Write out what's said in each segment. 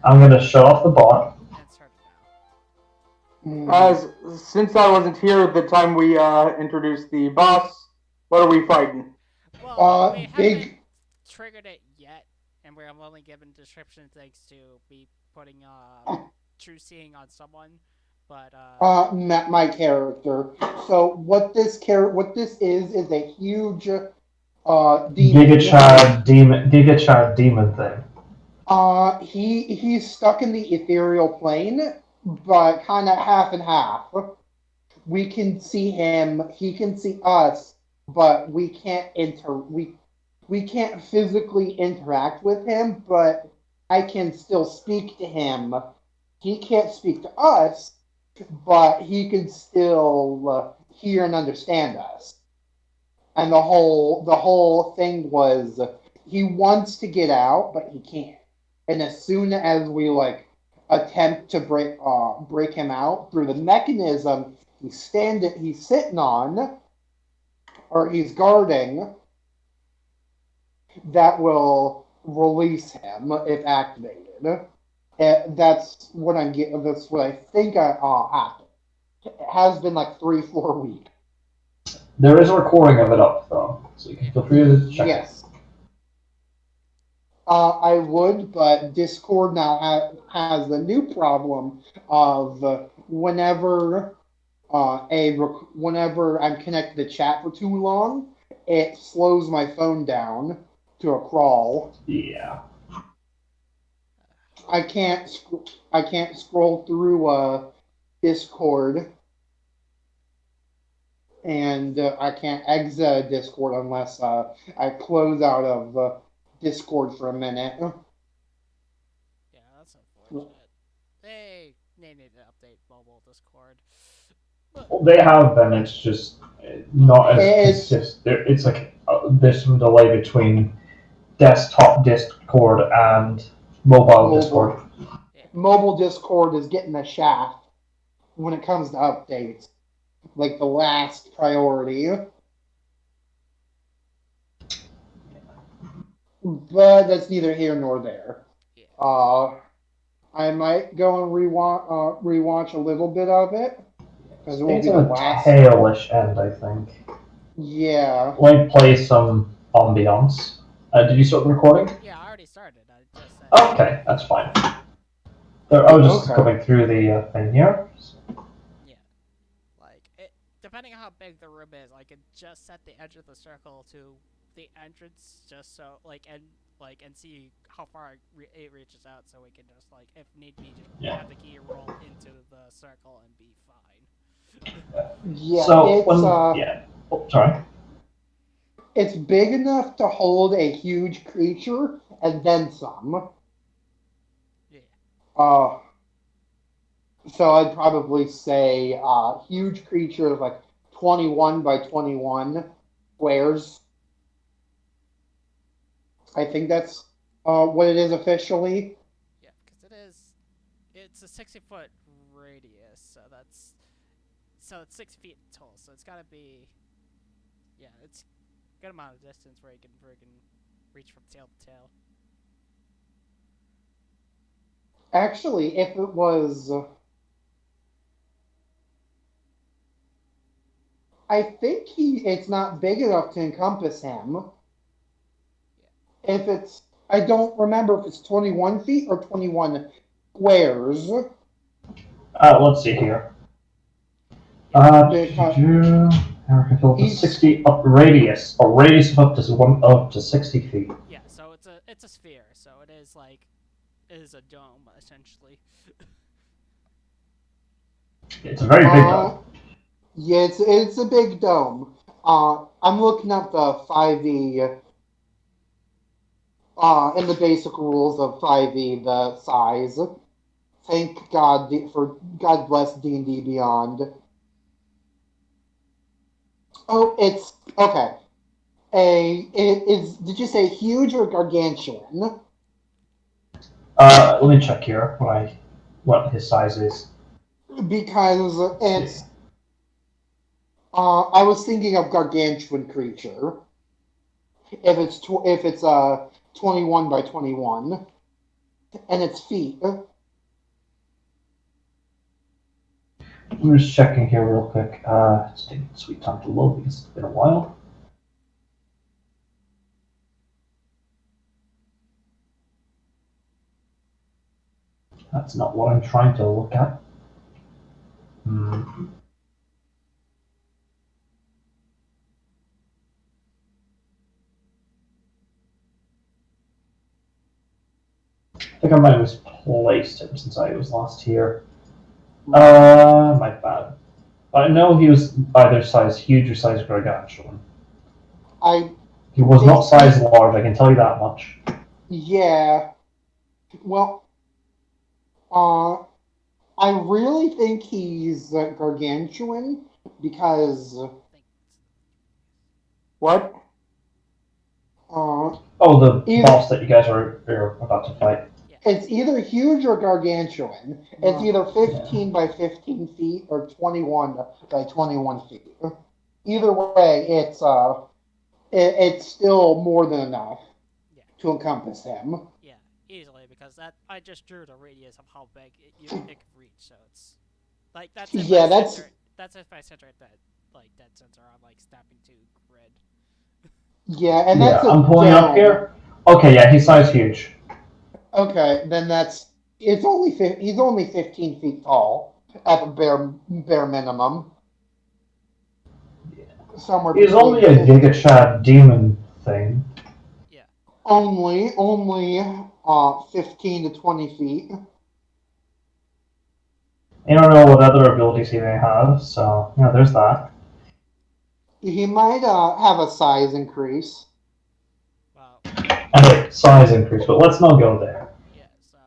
I'm gonna shut off the bot. And start it As since I wasn't here at the time we introduced the boss, what are we fighting? now. Well, we haven't Big, triggered it yet, and we're only given description things to be putting true seeing on someone. But my character. So what this is a huge demon. Giga Chad demon thing. He's stuck in the ethereal plane, but kind of half and half. We can see him, he can see us, but we can't physically interact with him, but I can still speak to him. He can't speak to us, but he can still hear and understand us. And the whole thing was he wants to get out, but he can't. And as soon as we attempt to break him out through the mechanism he's sitting on or he's guarding, that will release him if activated. That's what I'm getting. That's what I think happened. It has been like 3 4 weeks. There is a recording of it up though, so you can feel free to check it. Yes. I would, but Discord now has the new problem of whenever I'm connected to chat for too long, it slows my phone down to a crawl. Yeah. I can't I can't scroll through Discord, and I can't exit Discord unless I close out of Discord for a minute. yeah, that's unfortunate. They need to update mobile Discord. But Well, they have been. It's just well, not they as It's consistent. It's like there's some delay between desktop Discord and mobile mobile. Discord. yeah. Mobile Discord is getting a shaft when it comes to updates, like the last priority. But that's neither here nor there. Yeah. Uh, I might go and rewatch a little bit of it because it won't It's be the a last. tailish end, I think. Yeah. Let me play some ambiance. Did you start the recording? Yeah, I already started. I just said Okay, that's fine. I was just Okay. going through the thing here. yeah. Like it, depending on how big the room is, I can just set the edge of the circle to the entrance, just so and see how far it reaches out, so we can just if need be, just Yeah. have the key roll into the circle and be fine. Yeah. So when yeah, oh, sorry. It's big enough to hold a huge creature and then some. Yeah. Uh, so I'd probably say huge creature like 21 by 21 squares. I think that's what it is officially. Yeah, because it's a 60-foot radius, so it's 6 feet tall, so it's gotta be, yeah, it's a good amount of distance where you can friggin' reach from tail to tail. Actually, if it was, I think it's not big enough to encompass him. Yeah. If it's, I don't remember if it's 21 feet or 21 squares. Let's see here. Yeah. Because Erica built a he's 60 up radius, a radius of up to 60 feet. Yeah, so it's a sphere, so it is a dome essentially. It's a very big uh dome. yeah, it's a big dome. I'm looking up the 5e in the basic rules of 5e the size. Thank God for God bless D&D Beyond. Oh, it's okay. It is. Did you say huge or gargantuan? Let me check here what his size is. Because Let's see. it's. I was thinking of gargantuan creature. If it's 21 by 21. and its feet. I'm just checking here real quick. It's taking sweet time to load because it's been a while. That's not what I'm trying to look at. I think I might have misplaced him since I was last here. My bad. I know he was either size huge or size gargantuan. He was not size large, I can tell you that much. Yeah. Well, I really think he's gargantuan because what? The boss that you guys are about to fight. It's either huge or gargantuan. It's either 15 by 15 feet or 21 by 21 feet. Either way, it's still more than enough to encompass him. Yeah, easily, because I just drew the radius of how big it can reach, so it's like that's if I center that sensor on snapping to grid. Yeah, and that's I'm pulling it up here. Okay, yeah, he's size huge. Okay, then he's only 15 feet tall at the bare minimum. Yeah. Somewhere he's only a Giga Chad demon thing. Yeah. Only 15 to 20 feet. You don't know what other abilities he may have, so there's that. He might have a size increase. Wow. Anyway, size increase, but let's not go there. Yeah, so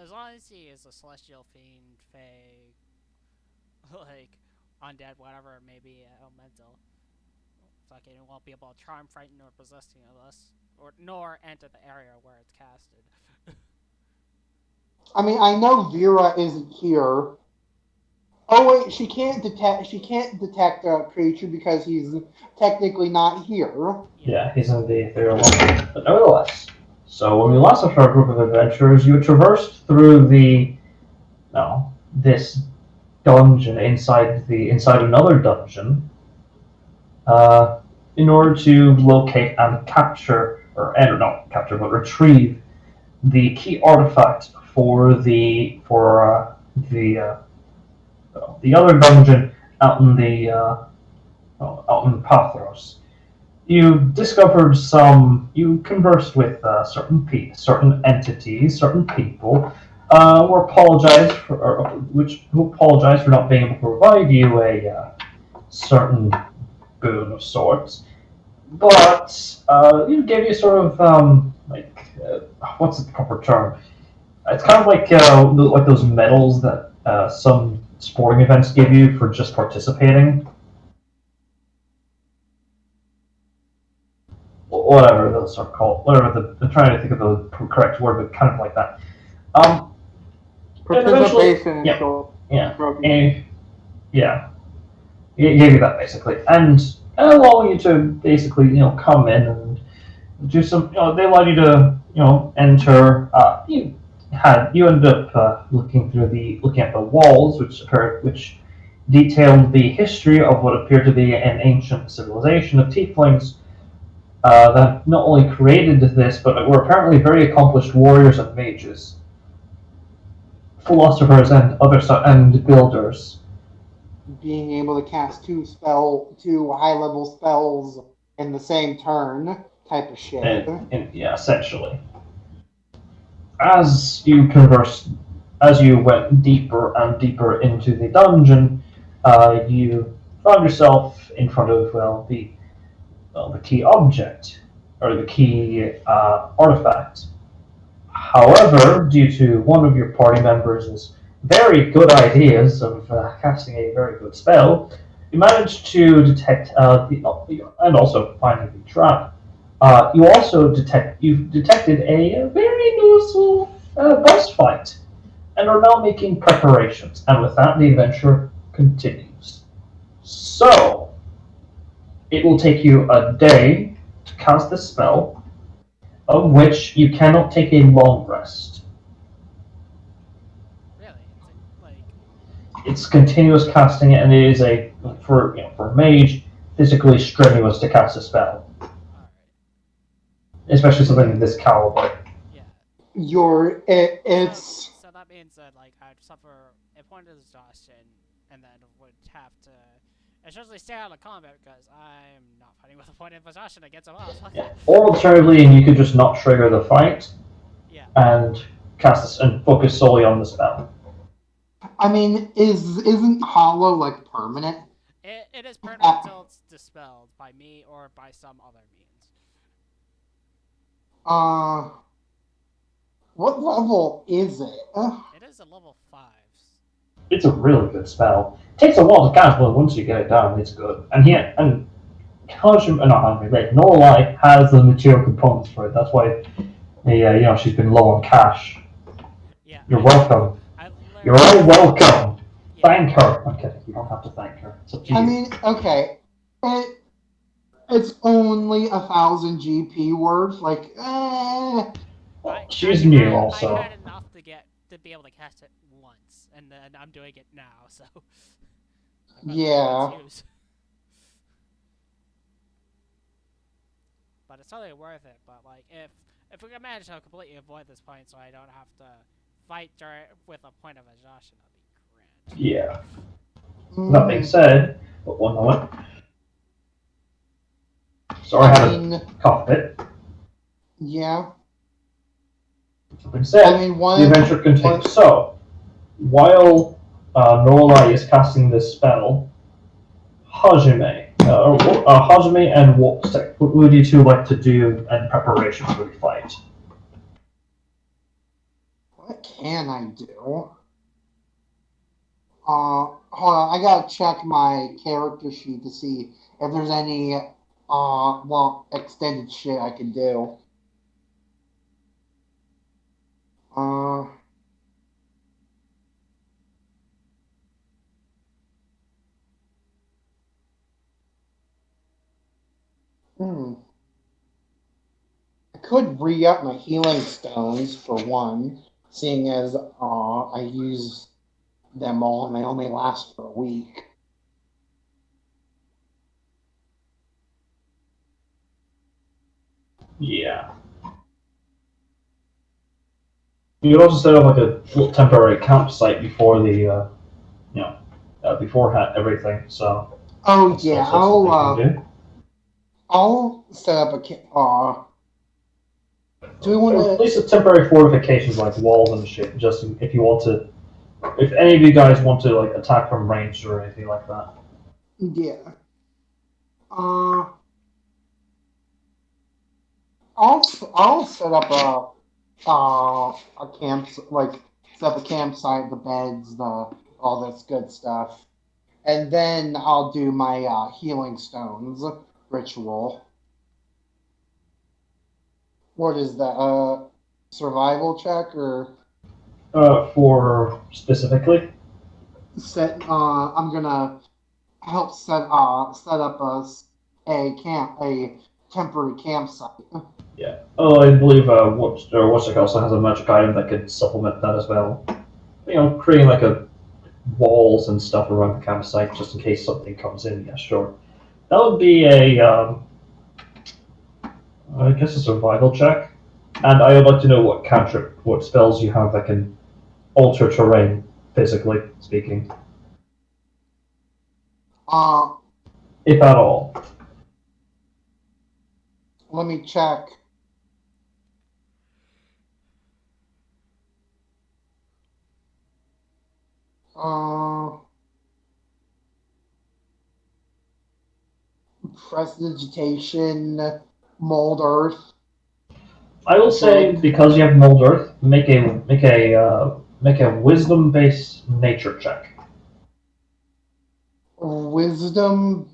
as long as he is a celestial fiend, fae, undead, whatever, maybe elemental, fucking it won't be able to charm, frighten, or possess any of us, nor enter the area where it's casted. I mean, I know Vera isn't here. Oh wait, she can't detect a creature because he's technically not here. Yeah, he's in the ethereal world, but nevertheless. So when we last left our group of adventurers, you had traversed through this dungeon inside another dungeon, in order to locate and retrieve the key artifact for the other dungeon out in Pathros. You conversed with certain entities, certain people, who apologized for not being able to provide you a certain boon of sorts, but gave you sort of what's the proper term? It's kind of like those medals that some sporting events give you for just participating. Whatever those are called, I'm trying to think of the correct word, but kind of like that. Participation. It gave you that basically, and allowing you to basically come in and do some. They allowed you to enter. You ended up looking at the walls, which detailed the history of what appeared to be an ancient civilization of tieflings. That not only created this, but were apparently very accomplished warriors and mages, philosophers, and builders. Being able to cast two high-level spells in the same turn, type of shit. Essentially. As you went deeper and deeper into the dungeon, you found yourself in front of the key object, or the key artifact. However, due to one of your party members' very good ideas of casting a very good spell, you managed to detect, and also finding the trap. You've detected a very noticeable boss fight, and are now making preparations. And with that, the adventure continues. So, it will take you a day to cast this spell, of which you cannot take a long rest. Really? It's continuous casting, and it is for mage physically strenuous to cast a spell, Alright. especially something of this caliber. Yeah. It's So that means that I'd suffer a point of exhaustion, and then would have to essentially stay out of combat because I'm not fighting with a point of exhaustion against a boss. Or alternatively, you could just not trigger the fight Yeah. and cast this and focus solely on the spell. I mean, isn't hollow like permanent? It is permanent until it's dispelled by me or by some other means. What level is it? It is a level 5. It's a really good spell. It takes a while to cast, but once you get it done, it's good. And Norlai has the material components for it. That's why, she's been low on cash. Yeah. You're welcome. You're all welcome. Yeah. Thank her. Okay, you don't have to thank her. It's up to you. I mean, okay, it's only 1,000 GP worth. She's new, also. I had enough to be able to cast it once, and then I'm doing it now. So. Yeah. But it's totally worth it. But if we can manage to completely avoid this point, so I don't have to fight with a point of exhaustion, that'd be grand. Yeah. That being said, but one moment. Sorry, I had a cough fit. Yeah. That being said, the adventure continues. So, while Norlai is casting this spell, Hajime and Wolfstick, what would you two like to do in preparation for the fight? What can I do? Hold on, I gotta check my character sheet to see if there's any extended shit I can do. I could re-up my healing stones for one, seeing as I use them all and they only last for a week. Yeah. You could also set up a little temporary campsite before beforehand everything. So. Oh yeah, I'll set up a do we want to at least temporary fortifications like walls and shit, just if you want to, if any of you guys want to attack from range or anything like that. Yeah. I'll set up a camp, set up a campsite, the beds, all this good stuff, and then I'll do my healing stones ritual. What is that? Survival check or? For specifically. I'm gonna help set up a temporary campsite. Yeah. Oh, I believe Whatstick also has a magic item that could supplement that as well. Creating a walls and stuff around the campsite just in case something comes in. Yeah, sure. That would be I guess a survival check. And I would like to know what spells you have that can alter terrain, physically speaking. If at all. Let me check. Prestidigitation, mold earth. I will say because you have mold earth, make a wisdom-based nature check. Wisdom-based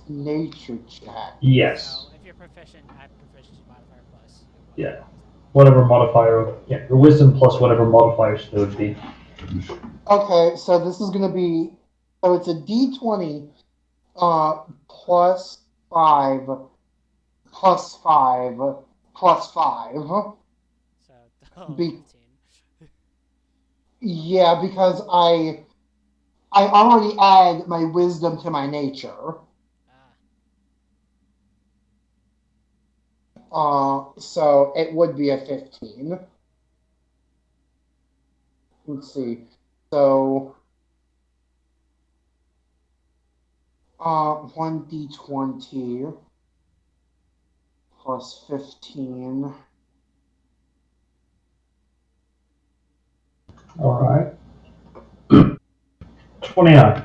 nature check. Yes. So if you're proficient, add proficiency modifier plus. Yeah. Whatever modifier. Yeah. Your wisdom plus whatever modifiers there would be. Okay, so this is gonna be. So it's a D20. Plus 5, plus 5, plus 5. So 15. Yeah, because I already add my wisdom to my nature. Ah, So it would be a 15. Let's see. So 1d20 plus 15. All right. 29.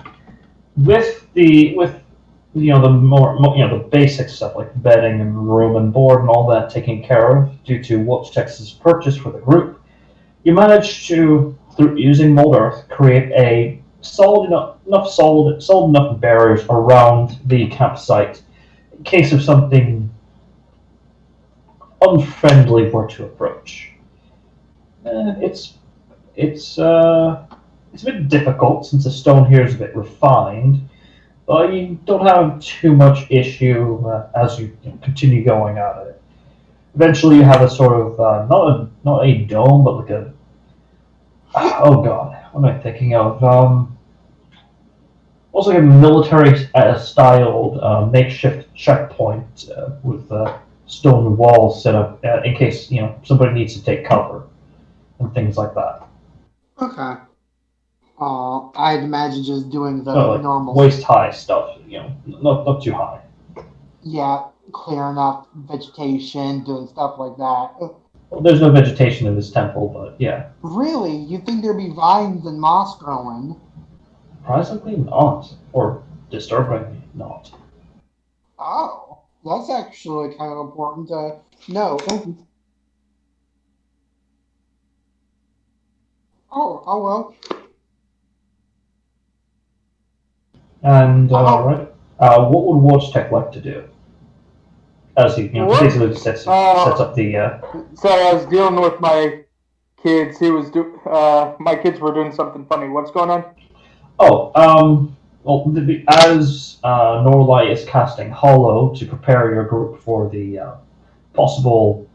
With the the basic stuff like bedding and room and board and all that taken care of due to what Texas purchased for the group, you managed to, through using mold earth, create a solid enough barriers around the campsite in case of something unfriendly were to approach. It's it's uh, it's a bit difficult since the stone here is a bit refined, but you don't have too much issue as you continue going at it. Eventually, you have a sort of not a dome, but like a oh god, what am I thinking of? Also, like a military styled makeshift checkpoint with stone walls set up in case somebody needs to take cover and things like that. Okay. I'd imagine just doing the So like normal, waist high stuff, not too high. yeah, clearing up vegetation, doing stuff like that. Well, there's no vegetation in this temple, but yeah, Really? You think there'd be vines and moss growing? surprisingly not, or disturbingly not. Oh, that's actually kind of important to know. Oh well. And Oh, right, what would Watch Tech like to do? As he What? basically sets up the. Sorry, I was dealing with my kids. My kids were doing something funny. What's going on? Oh, well, as Norlai is casting Hollow to prepare your group for the possible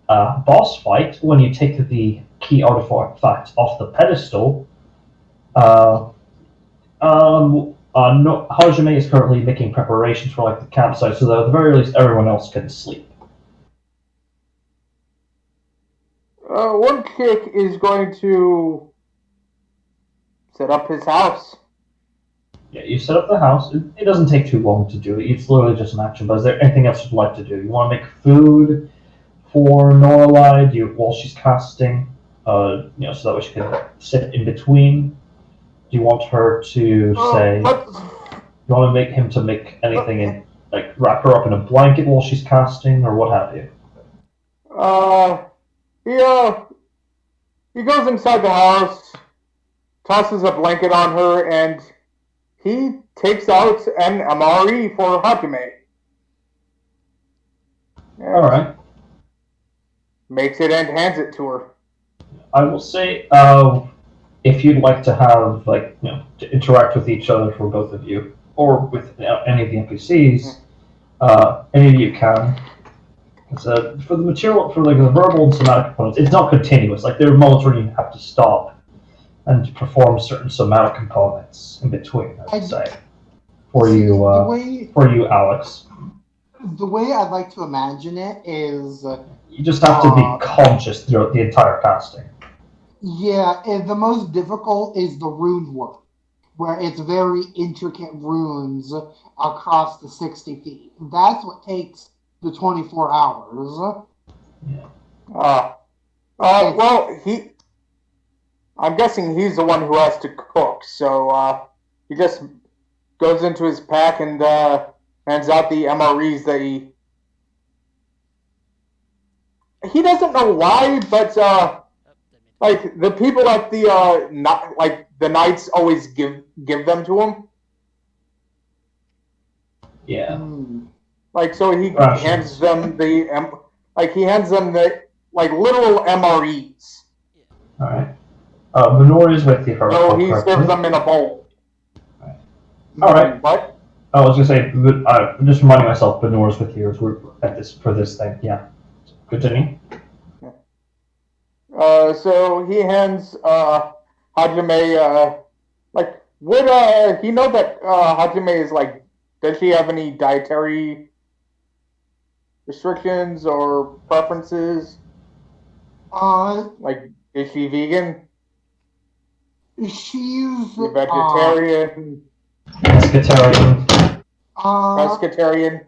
boss fight, when you take the key artifact off the pedestal, uh, no, Hajime is currently making preparations for like the campsite, so that at the very least everyone else can sleep. One chick is going to set up his house. Yeah, you set up the house. It doesn't take too long to do it. It's literally just an action. But is there anything else you'd like to do? You want to make food for Norlai? Do you while she's casting? So that way she can sit in between. Do you want her to say? But You want to make him to make anything in like wrap her up in a blanket while she's casting, or what have you? uh, he goes inside the house, tosses a blanket on her, and he takes out an MRE for Hajime. All right. Makes it and hands it to her. I will say, if you'd like to have to interact with each other for both of you, or with any of the NPCs, any of you can. For the material, for like the verbal and somatic components, it's not continuous. Like there are moments where you have to stop and perform certain somatic components in between. I would say for see, you, Alex. the way I'd like to imagine it is, You just have to be conscious throughout the entire casting. yeah, the most difficult is the rune work, where it's very intricate runes across the 60 feet. That's what takes the 24 hours. Yeah. Well, I'm guessing he's the one who has to cook, so he just goes into his pack and hands out the MREs that he doesn't know why, but like the people at the like the knights always give them to him. Yeah. Like so he Rations. hands them the literal MREs. All right. Minori is with you. So he serves them in a bowl. All right. What? I was gonna say, I'm just reminding myself, Benora's with you for this thing. Yeah. Continue. So he hands Hajime, like, would he know that Hajime is like? Does she have any dietary restrictions or preferences? Uh, Like, is she vegan? she's She vegetarian? Pescatarian. Pescatarian?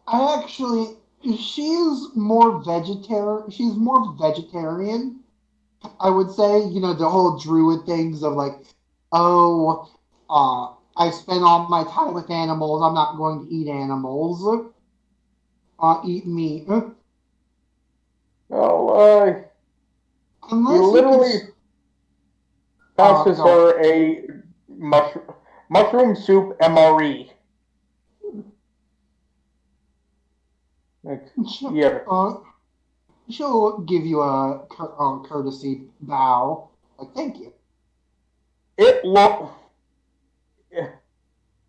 I actually she's more vegetarian. She's more vegetarian. I would say, the whole druid things of like, oh, I spend all my time with animals. I'm not going to eat animals. Eat meat. Well, he Unless you could. literally passes Go. her a mushroom soup MRE. Like, here. She'll give you a courtesy bow. Like, thank you. It look.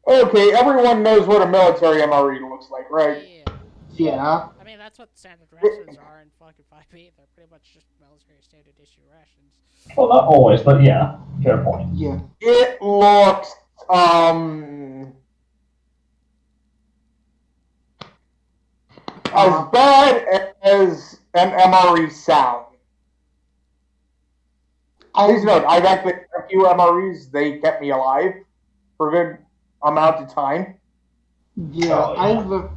Okay, everyone knows what a military MRE looks like, right? Yeah. Yeah. I mean, that's what standard rations are in fucking 5e. They're pretty much just military standard issue rations. Well, not always, but yeah, fair point. Yeah. It looks as bad as an MRE sound. Please note, I've actually had a few MREs. They kept me alive for a good amount of time. Yeah, Oh, yeah.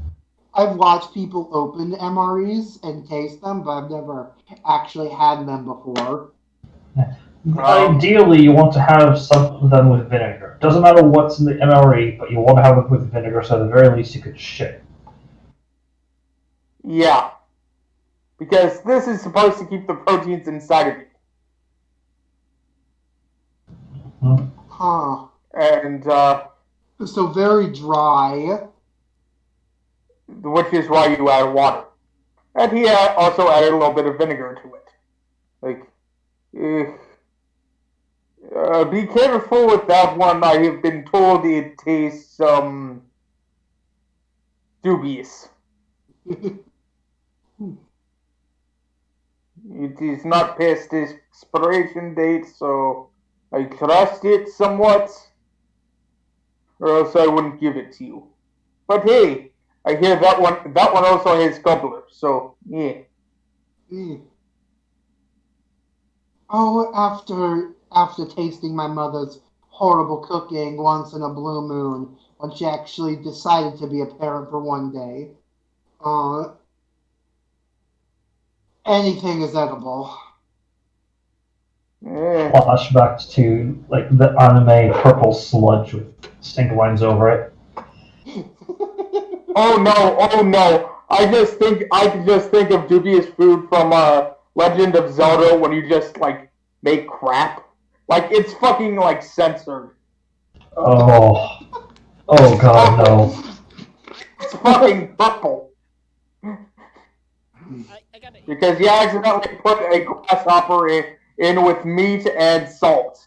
I've watched people open MREs and taste them, but I've never actually had them before. Ideally, you want to have some of them with vinegar. Doesn't matter what's in the MRE, but you want to have it with vinegar, so at the very least you could shit. Yeah, because this is supposed to keep the proteins inside of it. Huh. And So very dry. which is why you add water. And he also added a little bit of vinegar to it. Like, be careful with that one. I have been told it tastes dubious. It is not past its expiration date, so I trust it somewhat, or else I wouldn't give it to you. But hey, I hear that one. That one also has cobbler, so yeah. Oh, after tasting my mother's horrible cooking once in a blue moon, when she actually decided to be a parent for one day, uh, anything is edible. Flashbacks to like the anime purple sludge with stink lines over it. Oh no! Oh no! I can just think of dubious food from Legend of Zelda when you just like make crap. Like it's fucking like censored. Oh, oh god, no. It's fucking purple. I gotta. Because you accidentally put a grasshopper in with meat and salt.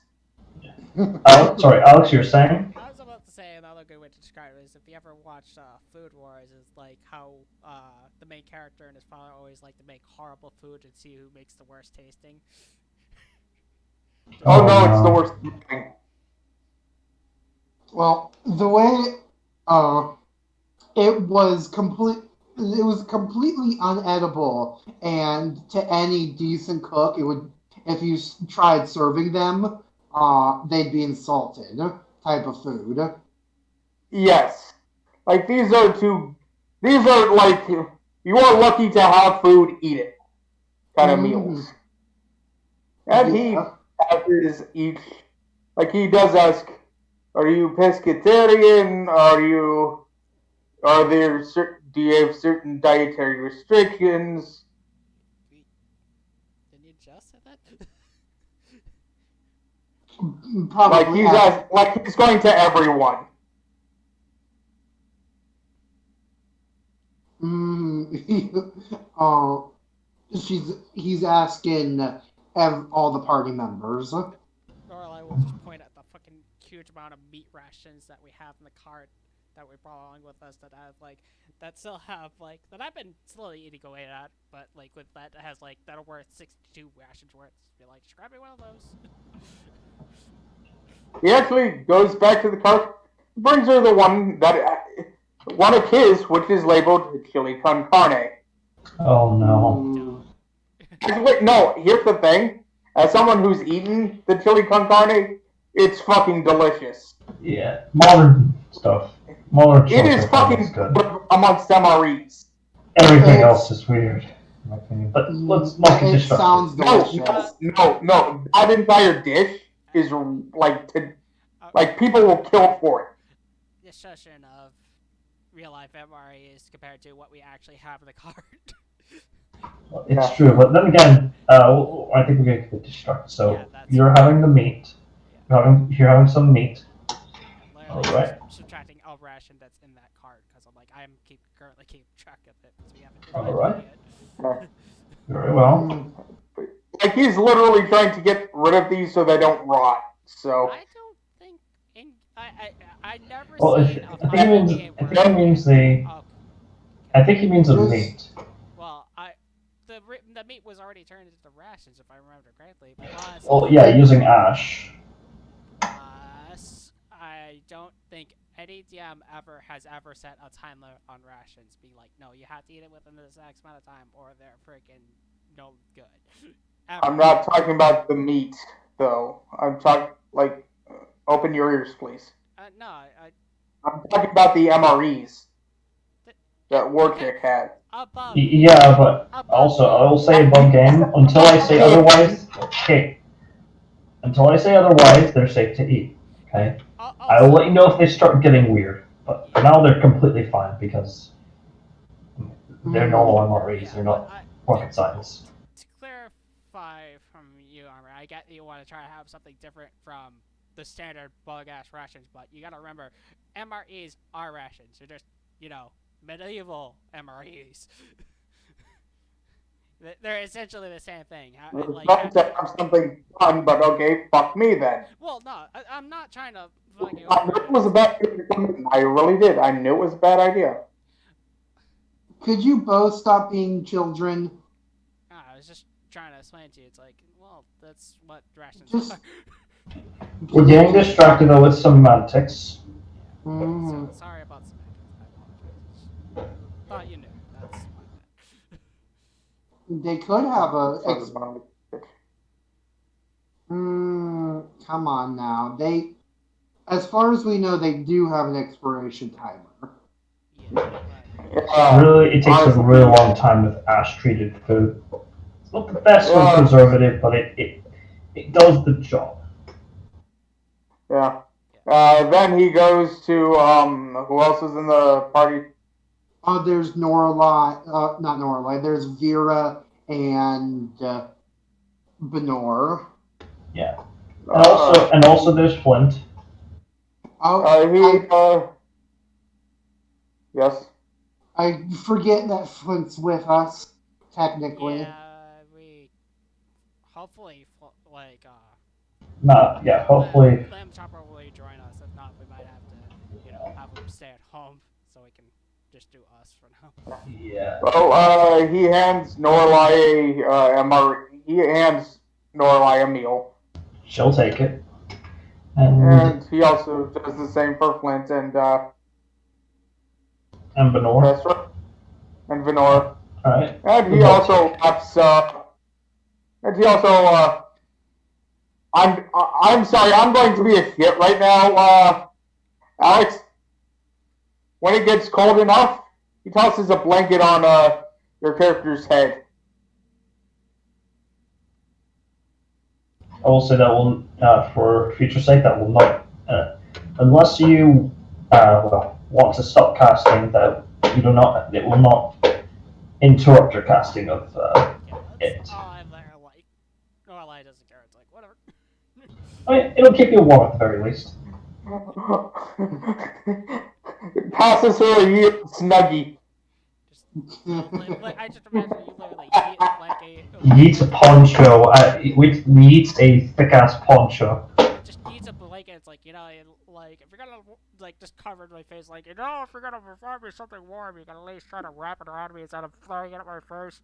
Sorry, Alex, you were saying? I was about to say another good way to describe it is if you ever watched Food Wars, is like how the main character and his father always like to make horrible food and see who makes the worst tasting. Oh no, it's the no. worst thing. Well, the way it was completely unedible, and to any decent cook, it would if you tried serving them, they'd be insulted. Type of food. Yes. Like these are like you are lucky to have food, eat it kind of meals. And he Yeah. passes each like he does ask, are you pescatarian? Are there do you have certain dietary restrictions? Didn't you just say that? Probably Like he's going to everyone. oh, he's asking all the party members. Or I will just point at the fucking huge amount of meat rations that we have in the cart that we brought along with us that have like that still have like that I've been slowly eating away at, but like with that has like that are worth 62 rations worth. Be like, grab me one of those. He actually goes back to the car, brings her the one of his, which is labeled chili con carne. Oh no. Mm. Actually, no. Here's the thing: as someone who's eaten the chili con carne, it's fucking delicious. Yeah, modern stuff. Modern It chili is con carne is fucking good. good amongst MREs. Everything It's- else is weird, in my opinion. But let's not get It distracted. sounds No, delicious. no. That entire dish is like people will kill for it. Discussion of real life MREs compared to what we actually have in the card. It's Yeah. true, but then again, I think we're gonna get distracted. So Yeah, that's you're right. having the meat. You're having some meat. I'm literally Alright. subtracting a ration that's in that card because I'm like currently keep track of it because we haven't Alright. divided it Very well. Mm. Like he's literally trying to get rid of these so they don't rot. yet. So I don't think I never Well, seen a fighting game I where think it means the. oh, I think he means the Just- meat. well the meat was already turned into rations if I remember correctly. But honestly, Well, yeah, using ash. I don't think any DM has ever set a time limit on rations. Being like, no, you have to eat it within this X amount of time, or they're freaking no good. Ever. I'm not talking about the meat though. I'm talking like open your ears, please. No, I'm talking about the MREs that okay, Warchick had. above. Yeah, but above also I me. will say above game until I say otherwise. Okay. Until I say otherwise, they're safe to eat. Okay. I will let you know if they start getting weird. But for now, they're completely fine because they're normal MREs. Yeah, They're not but rocket science. to clarify from you, Armor, I get that you want to try to have something different from the standard bug ass rations, but you gotta remember, MREs are rations. They're just, medieval MREs. They're essentially the same thing. Trying to have something fun, but okay, fuck me then. Well, no, I'm not trying to fuck you I knew over. it was a bad idea to come in. I really did. I knew it was a bad idea. Could you both stop being children? I was just trying to explain to you. It's like, well, that's what rations Just- are. We're getting distracted though with semantics. Mm. So, sorry about semantics. I apologize. Thought you knew. That's my bad. They could have a. So does mine. Come on now. As far as we know, they do have an expiration timer. Yeah. Really, it takes a honestly, really long time with ash treated food. It's not the best for Yeah. preservative, but it does the job. Yeah. Then he goes to who else is in the party? There's Norlai, not Norlai. There's Vera and Benor. Yeah. And also there's Flint. Yes. I forget that Flint's with us, technically. Yeah, we hopefully Hopefully. Lamb Chopper will join us. If not, we might have to, have him stay at home so we can just do us for now. Yeah. Well, he hands Norlai he hands Norlai a meal. She'll take it. And And he also does the same for Flint and Benor. that's right. And Venora. Alright. And he also ups and he also I'm sorry, I'm going to be a shit right now, Alex. When it gets cold enough, he tosses a blanket on your character's head. I will say that will, for future sake, that will not, unless you want to stop casting, that it will not interrupt your casting of it. Oh, I'm there, like, Norlai doesn't care. It's like, whatever. I mean, it'll keep you warm at the very least. Passes her a snuggie. I just imagine you literally eat like He eats a poncho. We eats a thick ass poncho. just eats a blanket. It's like, like if you're gonna just cover my face, like if you're gonna provide me something warm, you gotta at least try to wrap it around me instead of throwing it at my face.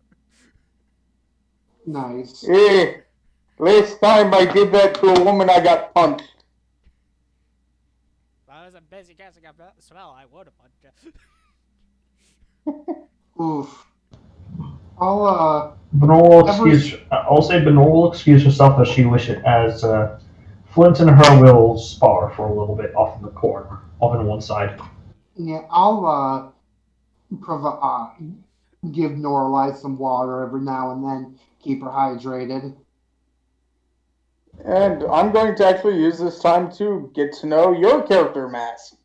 Nice. Last time I did that to a woman, I got punched. If I wasn't busy casting a spell, I would have punched you. Oof. I'll I'll say Benora will excuse herself as she wishes, as Flint and her will spar for a little bit off in the corner, off on one side. yeah, I'll give Norlai some water every now and then, keep her hydrated. And I'm going to actually use this time to get to know your character, Mass.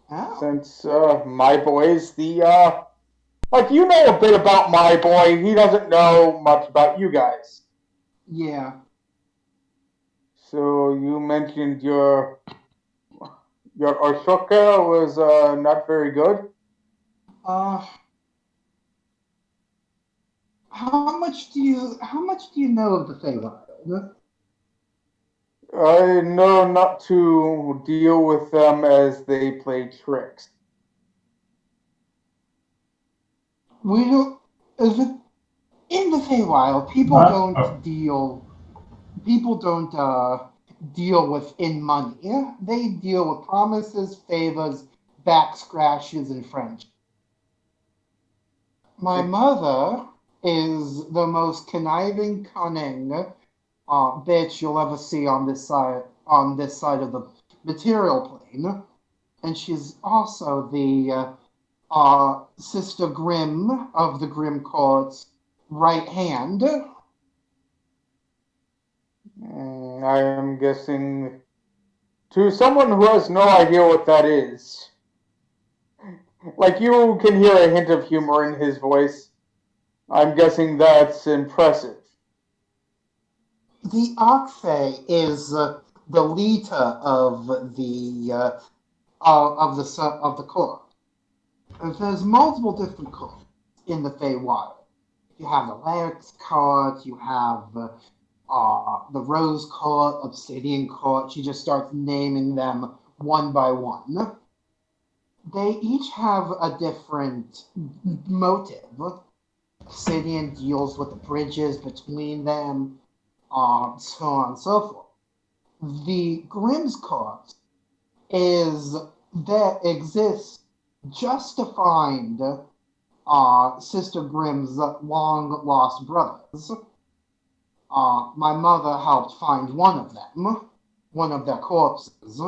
Oh. Since my boy's like, you know a bit about my boy, he doesn't know much about you guys. Yeah. So you mentioned your Ashoka was not very good. Uh, how much do you know of the Feywild? I know not to deal with them as they play tricks. We don't. Is it in the Feywild? People Huh? don't Oh. deal. People don't deal with in money. Yeah? They deal with promises, favors, back scratches, and friendship. My mother is the most conniving, cunning bitch you'll ever see on this side of the material plane, and she's also the Sister Grimm of the Grimm Court's right hand. I am guessing to someone who has no idea what that is. Like, you can hear a hint of humor in his voice. I'm guessing that's impressive. The Akfe is the leader of the court. There's multiple different courts in the Feywild. You have the Laird's Court, you have the Rose Court, Obsidian Court. She just starts naming them one by one. They each have a different motive. Obsidian deals with the bridges between them, so on and so forth. The Grimm's Court is that exists just to find Sister Grimm's long lost brothers. My mother helped find one of them, one of their corpses.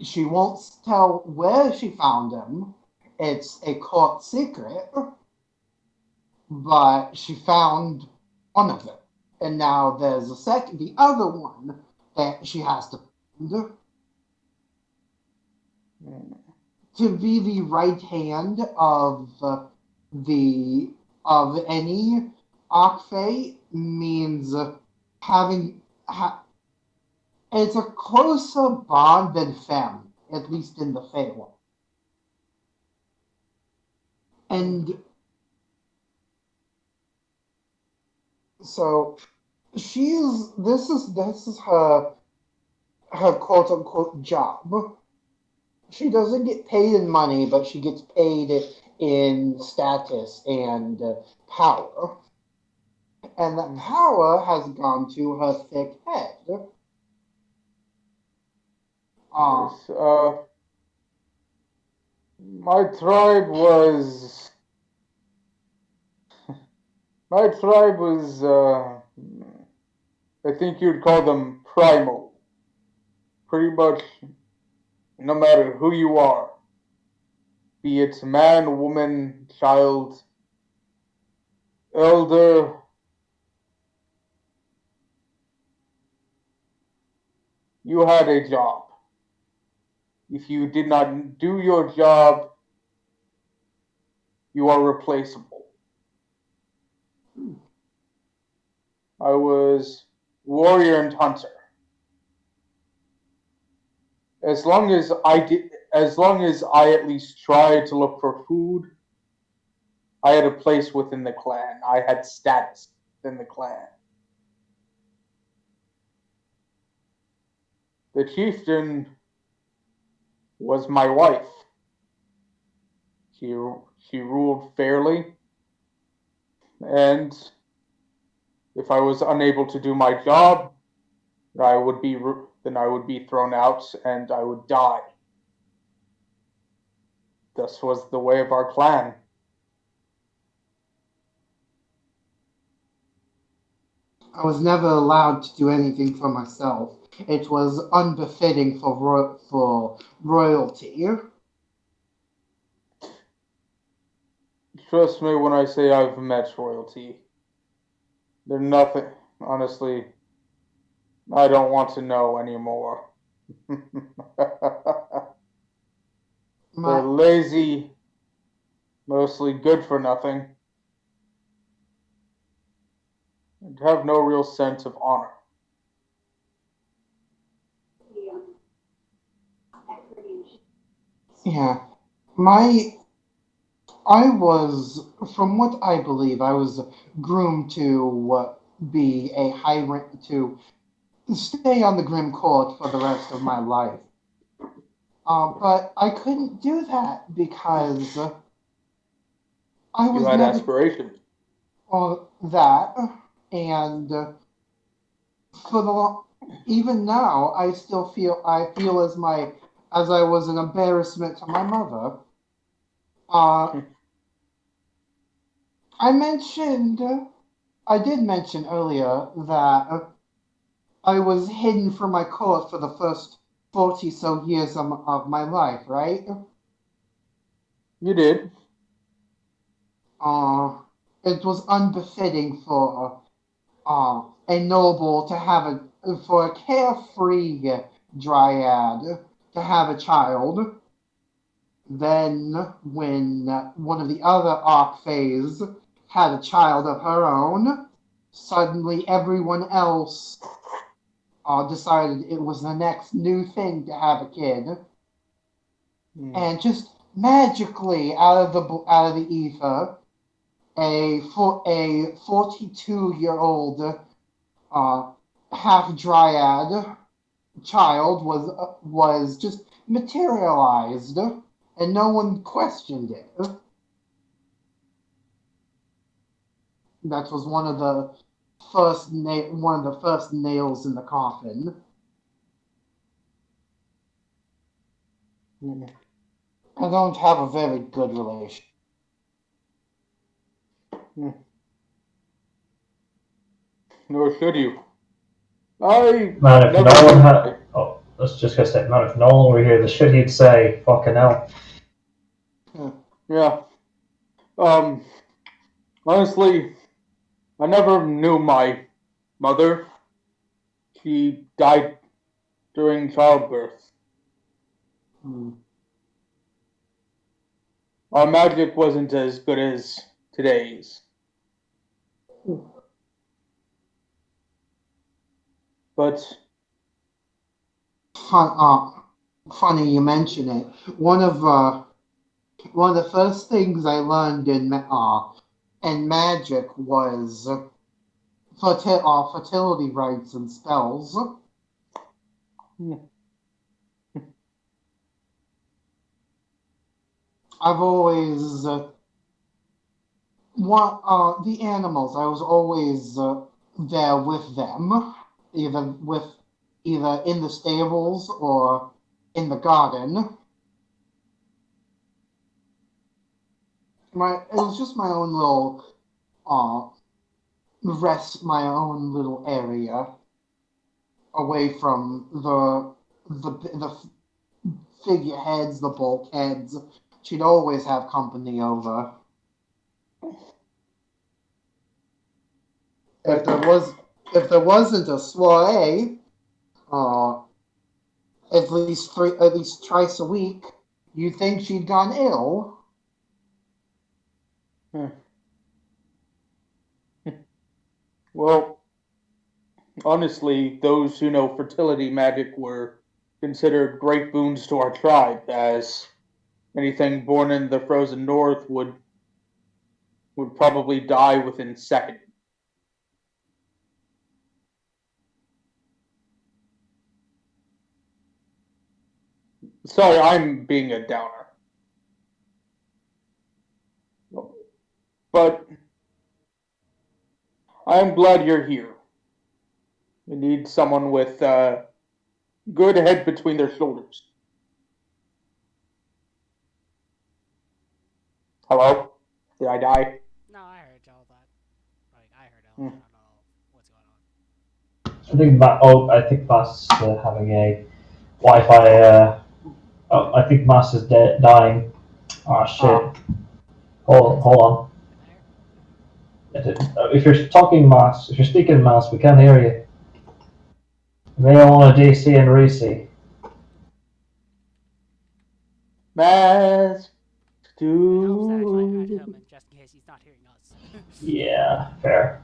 She won't tell where she found him. It's a court secret, but she found one of them. And now there's the other one that she has to find. To be the right hand any Akfe means having it's a closer bond than family, at least in the Feywild. And so this is her quote unquote job. She doesn't get paid in money, but she gets paid in status and power. And that power has gone to her thick head. Yes, my tribe was. My tribe was. I think you'd call them primal. Pretty much, no matter who you are, be it man, woman, child, elder, you had a job. If you did not do your job, you are replaceable. I was warrior and hunter. As long as I at least tried to look for food, I had a place within the clan. I had status within the clan. The chieftain was my wife. She she ruled fairly, and If I was unable to do my job, I would be then I would be thrown out and I would die. This was the way of our clan. I was never allowed to do anything for myself. It was unbefitting for royalty. Trust me when I say I've met royalty. They're nothing. Honestly, I don't want to know anymore. They're My, lazy, mostly good for nothing, and have no real sense of honor. yeah, my I was, from what I believe, I was groomed to be a high rank, to stay on the Grim Court for the rest of my life. But I couldn't do that because I You was had never aspirations. that, and for even now, I feel as I was an embarrassment to my mother. Uh, I mentioned, I did mention earlier that I was hidden from my court for the first 40 so years of my life, right? You did. Uh, it was unbefitting for a noble to for a carefree dryad to have a child. Then, when one of the other Archfays had a child of her own, suddenly everyone else decided it was the next new thing to have a kid, and just magically out of the ether, a 42-year-old half dryad child was just materialized, and no one questioned it. That was one of the first nails in the coffin. I don't have a very good relation. Nor should you. I Man, if never Nolan knew had. Oh, let's just gonna say, man, if Nolan were here, the shit he'd say, fucking hell. Yeah. Um. Honestly, I never knew my mother. She died during childbirth. Hmm. Our magic wasn't as good as today's. But Funny you mention it. One of the first things I learned in magic was fertility rites and spells. I've always the animals. I was always there with them, either with either in the stables or in the garden. It was just my own little uh my own little area away from the figureheads, the bulkheads. She'd always have company over. If there was if there wasn't a soiree, uh, at least twice a week, you'd think she'd gone ill. well, honestly, those who know fertility magic were considered great boons to our tribe, as anything born in the frozen north would probably die within seconds. Sorry, I'm being a downer. But I'm glad you're here. We need someone with good head between their shoulders. Hello? Did I die? No, I heard all that. Like, I heard all Hmm. that. I don't know what's going on. I think Mass is having a Wi-Fi. I think Mass is dying. Ah, shit. Hold on. If you're talking Mass, if you're speaking Mass, we can't hear you. May I want a DC and Reese. Mask It helps to actually add to. him in just in case he's not hearing us. Yeah, fair.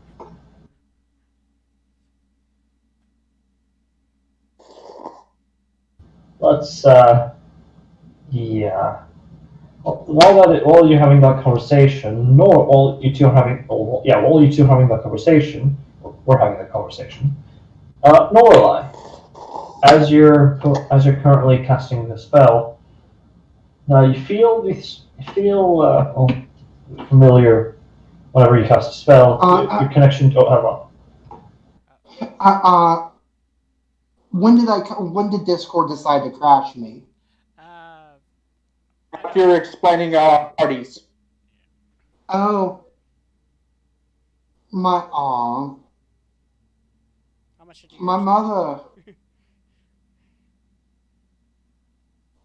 Let's, yeah. While you're having that conversation, while you two are having, while you two are having that conversation, we're having that conversation. Norlai, as you're currently casting the spell, you feel familiar whenever you cast a spell. Your connection to When did Discord decide to crash me? After explaining parties. Oh, my How much did you my mother.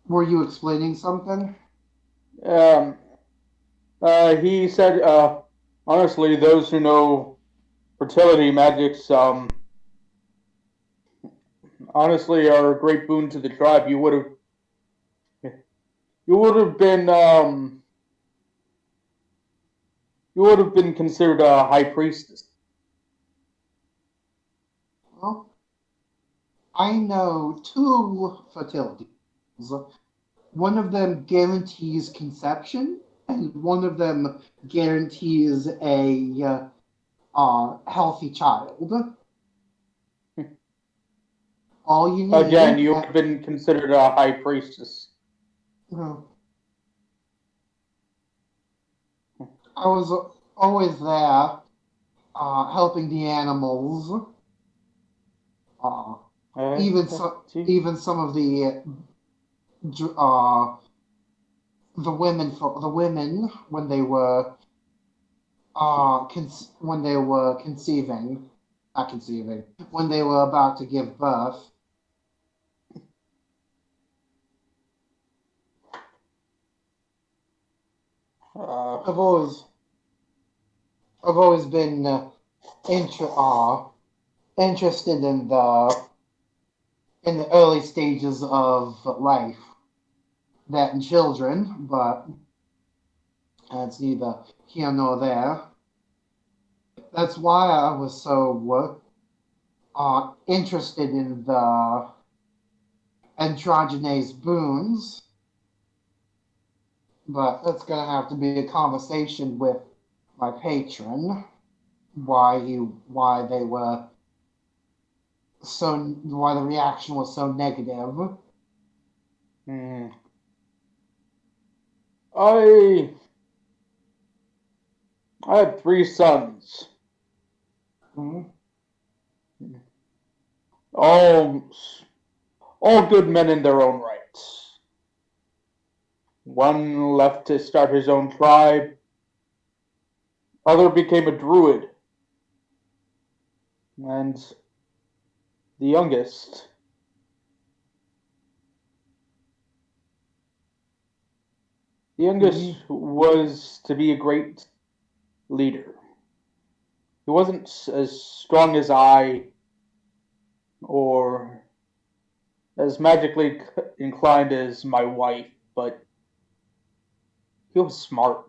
Were you explaining something? He said, honestly, those who know fertility magics, honestly, are a great boon to the tribe. You would have been considered a high priestess. Well, I know two fertilities. One of them guarantees conception, and one of them guarantees a healthy child. All you need. Again, you would have been considered a high priestess. I was always there, helping the animals. Even some of the women when they were conceiving, not conceiving, when they were about to give birth. I've always been interested in the early stages of life, that and children, but that's neither here nor there. That's why I was so interested in the androgynous boons. But that's gonna have to be a conversation with my patron. Why the reaction was so negative. I had 3 sons. All good men in their own rights. One left to start his own tribe. Other became a druid. And the youngest was to be a great leader. He wasn't as strong as I or as magically inclined as my wife, but he was smart.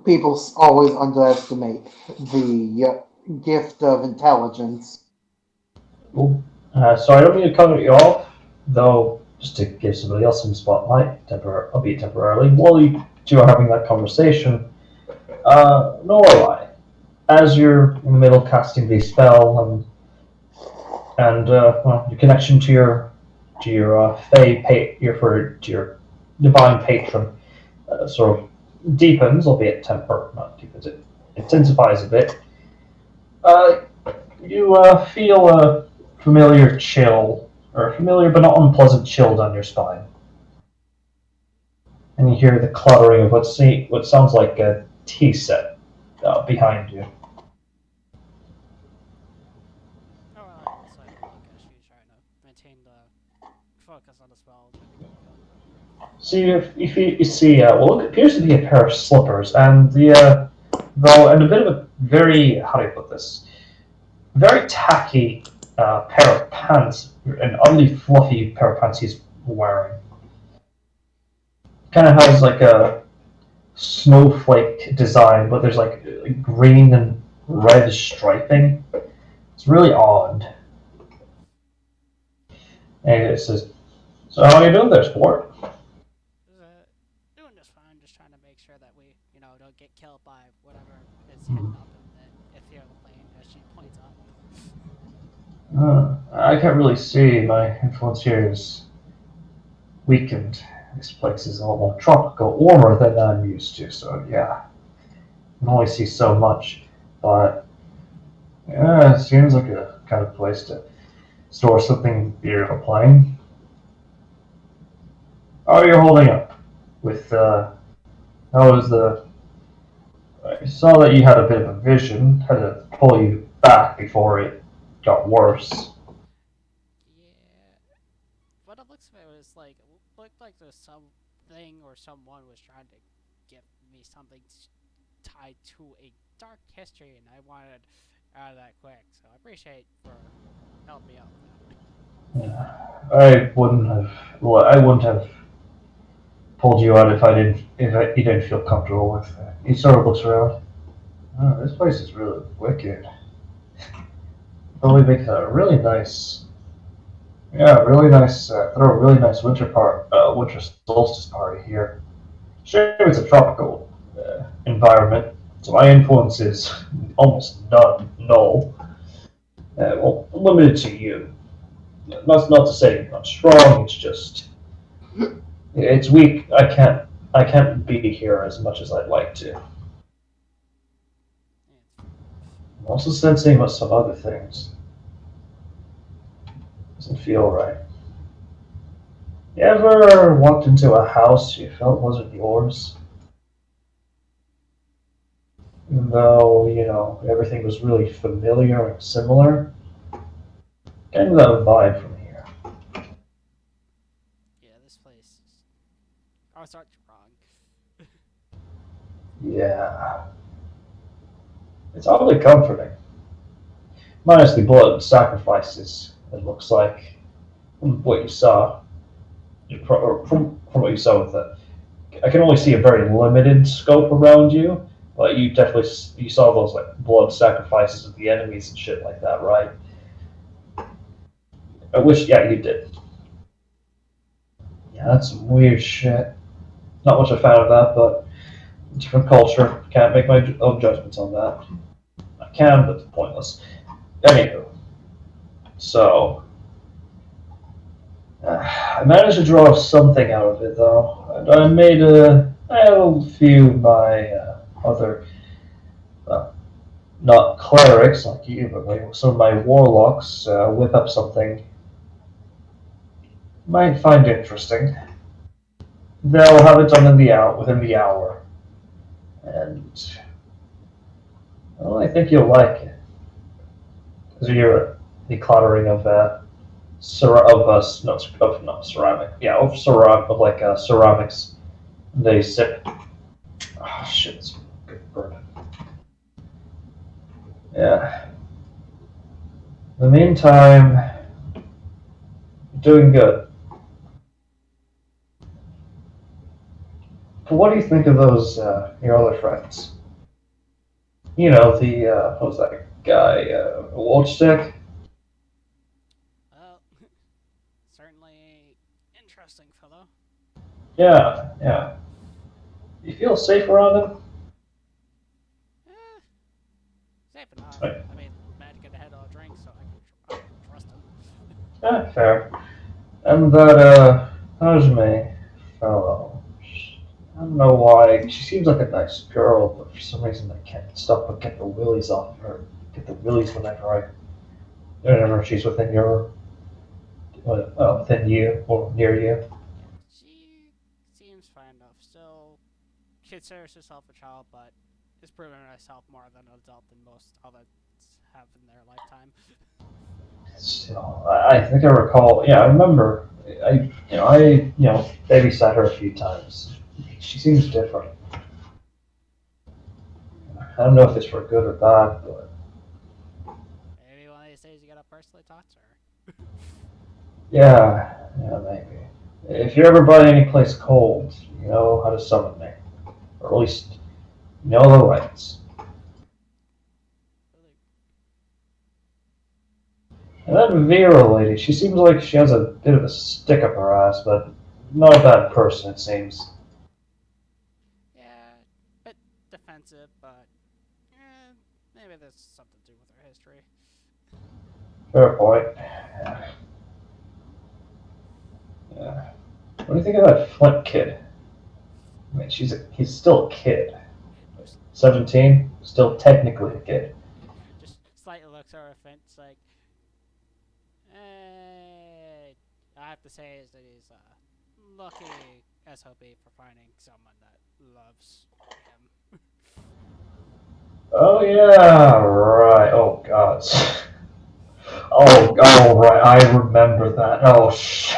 People always underestimate the gift of intelligence. Cool. Sorry, I don't mean to cut you off, though, just to give somebody else some spotlight, albeit temporarily, while you two are having that conversation. Norlai, as you're in the middle of casting the spell and your connection to your to your to your divine patron, sort of deepens, albeit not deepens. It intensifies a bit. Uh, you feel a familiar chill, or a familiar but not unpleasant chill down your spine, and you hear the cluttering of what sounds like a tea set behind you. Oh, well, I guess I can look as she's trying to maintain the focus on the spell, trying to keep it going. So you see what appears to be a pair of slippers, and and a bit of a very, how do you put this, very tacky pair of pants, an oddly fluffy pair of pants he's wearing. Kind of has like a snowflake design, but there's like green and red striping. It's really odd. And it says, "So how are you doing there, sport?" Doing just fine, just trying to make sure that we, don't get killed by whatever is hidden up in the ethereal plane, as she points up. I can't really see. My influence here is weakened. This place is a lot more tropical, warmer than I'm used to. So yeah, I can only see so much. But yeah, it seems like a kind of place to store something you're playing. How are you holding up? With how was the? I saw that you had a bit of a vision. Had to pull you back before it got worse. Yeah. What it looks like was like, it looked like there's something or someone was trying to give me something tied to a dark history, and I wanted out of that quick. So I appreciate for helping me out with that. I wouldn't have. Well, I wouldn't have pulled you out if you didn't feel comfortable with it. He sort of looks around. Oh, this place is really wicked. Probably make a really nice, yeah, really nice. Throw a really nice winter solstice party here. Sure, it's a tropical environment, so my influence is almost null. Well, limited to you. That's not to say you're not strong. It's just it's weak. I can't be here as much as I'd like to. Yeah, it's fair enough. I'm also sensing about some other things. Doesn't feel right. You ever walked into a house you felt wasn't yours? Even though, everything was really familiar and similar? Getting that vibe from here. Yeah, this place. I was starting wrong. Yeah. It's oddly comforting. Minus the blood sacrifices, it looks like, from what you saw. From what you saw with it. I can only see a very limited scope around you, but you saw those like blood sacrifices of the enemies and shit like that, right? I wish, yeah, you did. Yeah, that's some weird shit. Not much I found of that, but different culture. Can't make my own judgments on that. I can, but it's pointless. Anywho, so I managed to draw something out of it, though. I had a few of my other, well, not clerics like you, but like some of my warlocks whip up something you might find interesting. They'll have it done within the hour, and well, I think you'll like it. Because you hear the clattering of not ceramic, yeah, of like ceramics. They sip. Oh shit, it's a good burn. Yeah. In the meantime, you're doing good. But what do you think of those your other friends? You know the what was that guy? Wojciech? Well, certainly interesting fellow. Yeah, yeah. You feel safe around him? Eh, safe enough. Right. I mean, Matt could have had all drinks, so I can trust him. Yeah, fair. And that Hajime fellow. I don't know why. She seems like a nice girl, but for some reason I can't stop but get the willies off of her. Get the willies whenever she's within your, within you or near you. Yeah, she seems fine enough. Still considers herself a child, but is proving herself more than an adult than most adults have in their lifetime. Still, I think I recall. Yeah, I remember. I babysat her a few times. She seems different. I don't know if it's for good or bad, but Maybe one of these days you gotta personally talk to her. yeah, maybe. If you're ever by any place cold, you know how to summon me, or at least you know the rights. Really, And that Vera lady, she seems like she has a bit of a stick up her ass, but not a bad person, it seems. yeah, bit defensive, but maybe there's something to do with her history. Fair point. Yeah. What do you think of that Flint kid? I mean, he's still a kid. Just 17, still technically a kid. just slightly looks over a fence like, I have to say is that he's lucky SOB for finding someone that loves him. Oh yeah, right. Oh god. Oh right. I remember that. Oh sh.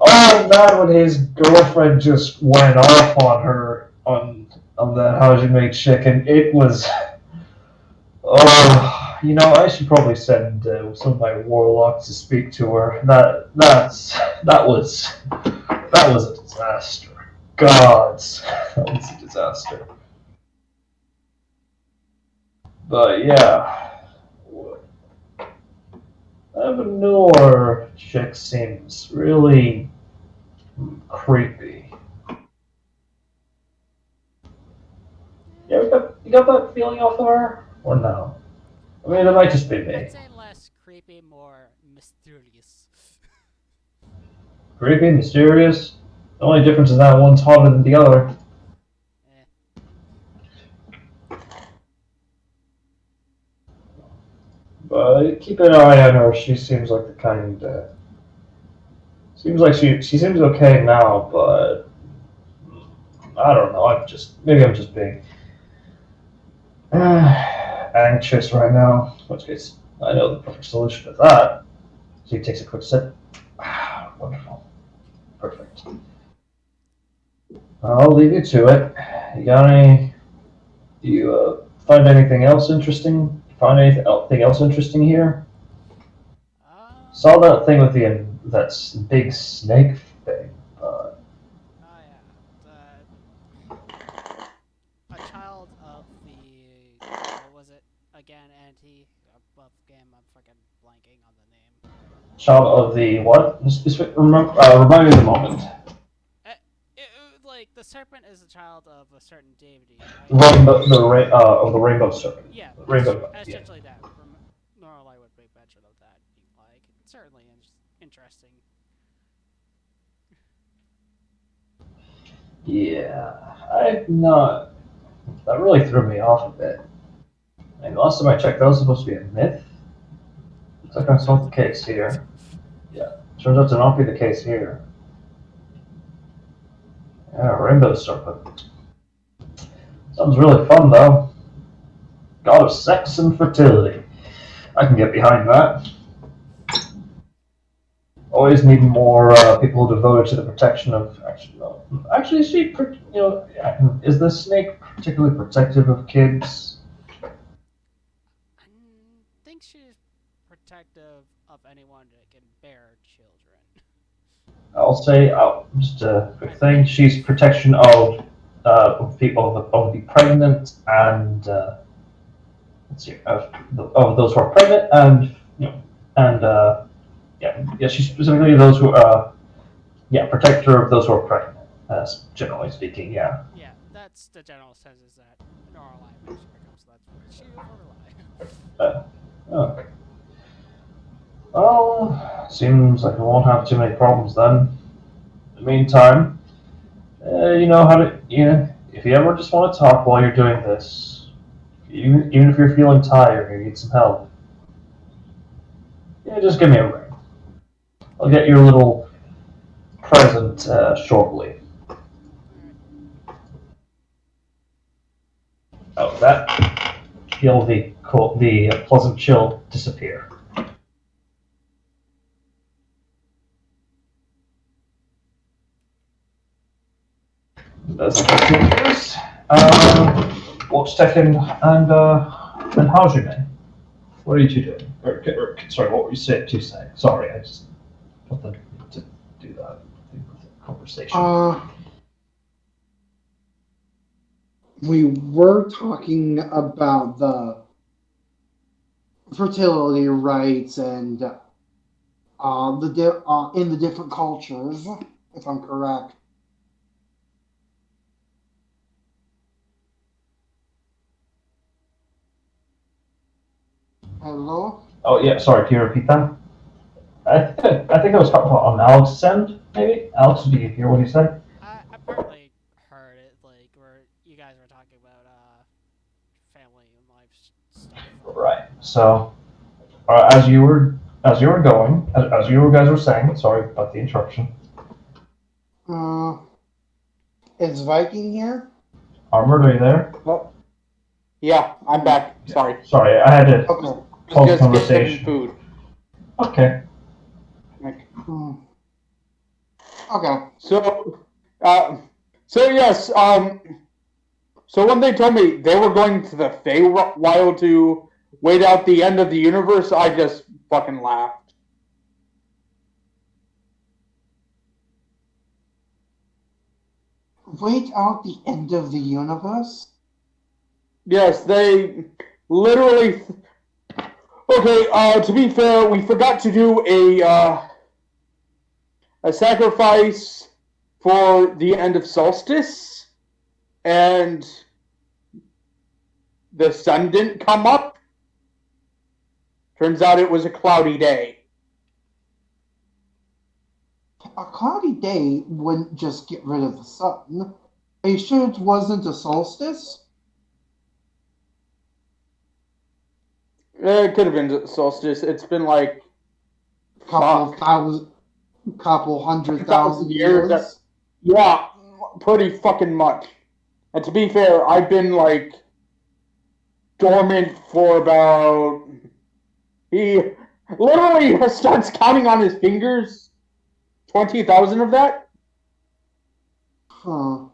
Oh man, when his girlfriend just went off on her on that Hajime chick, and it was. Oh, I should probably send some of my warlocks to speak to her. That was a disaster. Gods, that was a disaster. But yeah, Evanor chick seems really creepy. Yeah, you got that feeling off of her, or no? I mean, it might just be I'd me. say less creepy, more mysterious. Creepy, mysterious. The only difference is that one's hotter than the other. eh. But keep an eye on her. She seems like the kind. Seems like she seems okay now, but I don't know. I'm just being anxious right now. In which case, I know the perfect solution to that. So he takes a quick sip. Wonderful, perfect. I'll leave you to it. You got any? Do you find anything else interesting? Find anything else interesting here? Um. Saw that thing with the that big snake thing. Oh yeah. A child of the what was it again? Anti above game. I'm fucking blanking on the name. Child of the what? Remind me of the moment. Like the serpent is a child of a certain deity, right? The rainbow serpent. Yeah, Rainbow. Yeah. essentially that. Normally, would make mention of that being like certainly interesting. Yeah. I not. That really threw me off a bit. And last time I checked, that was supposed to be a myth. Looks like that's not the case here. Yeah. Turns out to not be the case here. Yeah, rainbow serpent. Sounds really fun though. God of sex and fertility. I can get behind that. Always need more people devoted to the protection of. Actually, no. Actually, is the snake particularly protective of kids? I think she's protective of anyone that can bear children. I'll say, just a quick I thing. think. She's protection of people of the pregnant and let's see, of those who are pregnant and and yeah, she's specifically those who protector of those who are pregnant. Generally speaking, yeah. Yeah, that's the general sense is that Norlight makes her become so that's what she overrely. Uh, oh. Well, seems like we won't have too many problems then. In the meantime, you know how to. If you ever just want to talk while you're doing this, even if you're feeling tired or you need some help, just give me a ring. I'll get you a little present shortly. Alright. Oh, that feel the pleasant chill disappear. As it continues, what's taking and how's your day? What are you two doing? Sorry, what were you saying? Sorry, I just wanted to do that conversation. We were talking about the fertility rites and in the different cultures, if I'm correct. Hello? Oh yeah, sorry. Can you repeat that? I think I was talking about on Alex's end, maybe. Alex, do you hear what he said? I partly heard it, like, where you guys were talking about, family and life stuff. Right. So, as you were going, as you guys were saying, sorry about the interruption. Uh, is Viking here? Armored, are you there? Well, yeah, I'm back. Sorry. Sorry, I had to Okay. pause the Just get some conversation. food. Okay. Like, Okay. so, yes. So when they told me they were going to the Feywild to wait out the end of the universe, I just fucking laughed. Wait out the end of the universe? Yes, they literally. Okay. To be fair, we forgot to do a sacrifice for the end of solstice, and the sun didn't come up. Turns out it was a cloudy day. A cloudy day wouldn't just get rid of the sun. Are you sure it wasn't a solstice? It could have been solstice. It's been like Couple fuck, thousand, couple hundred 2,000 thousand years. years? Yeah, pretty fucking much. And to be fair, I've been like dormant for about. He literally starts counting on his fingers. 20,000 of that. Huh.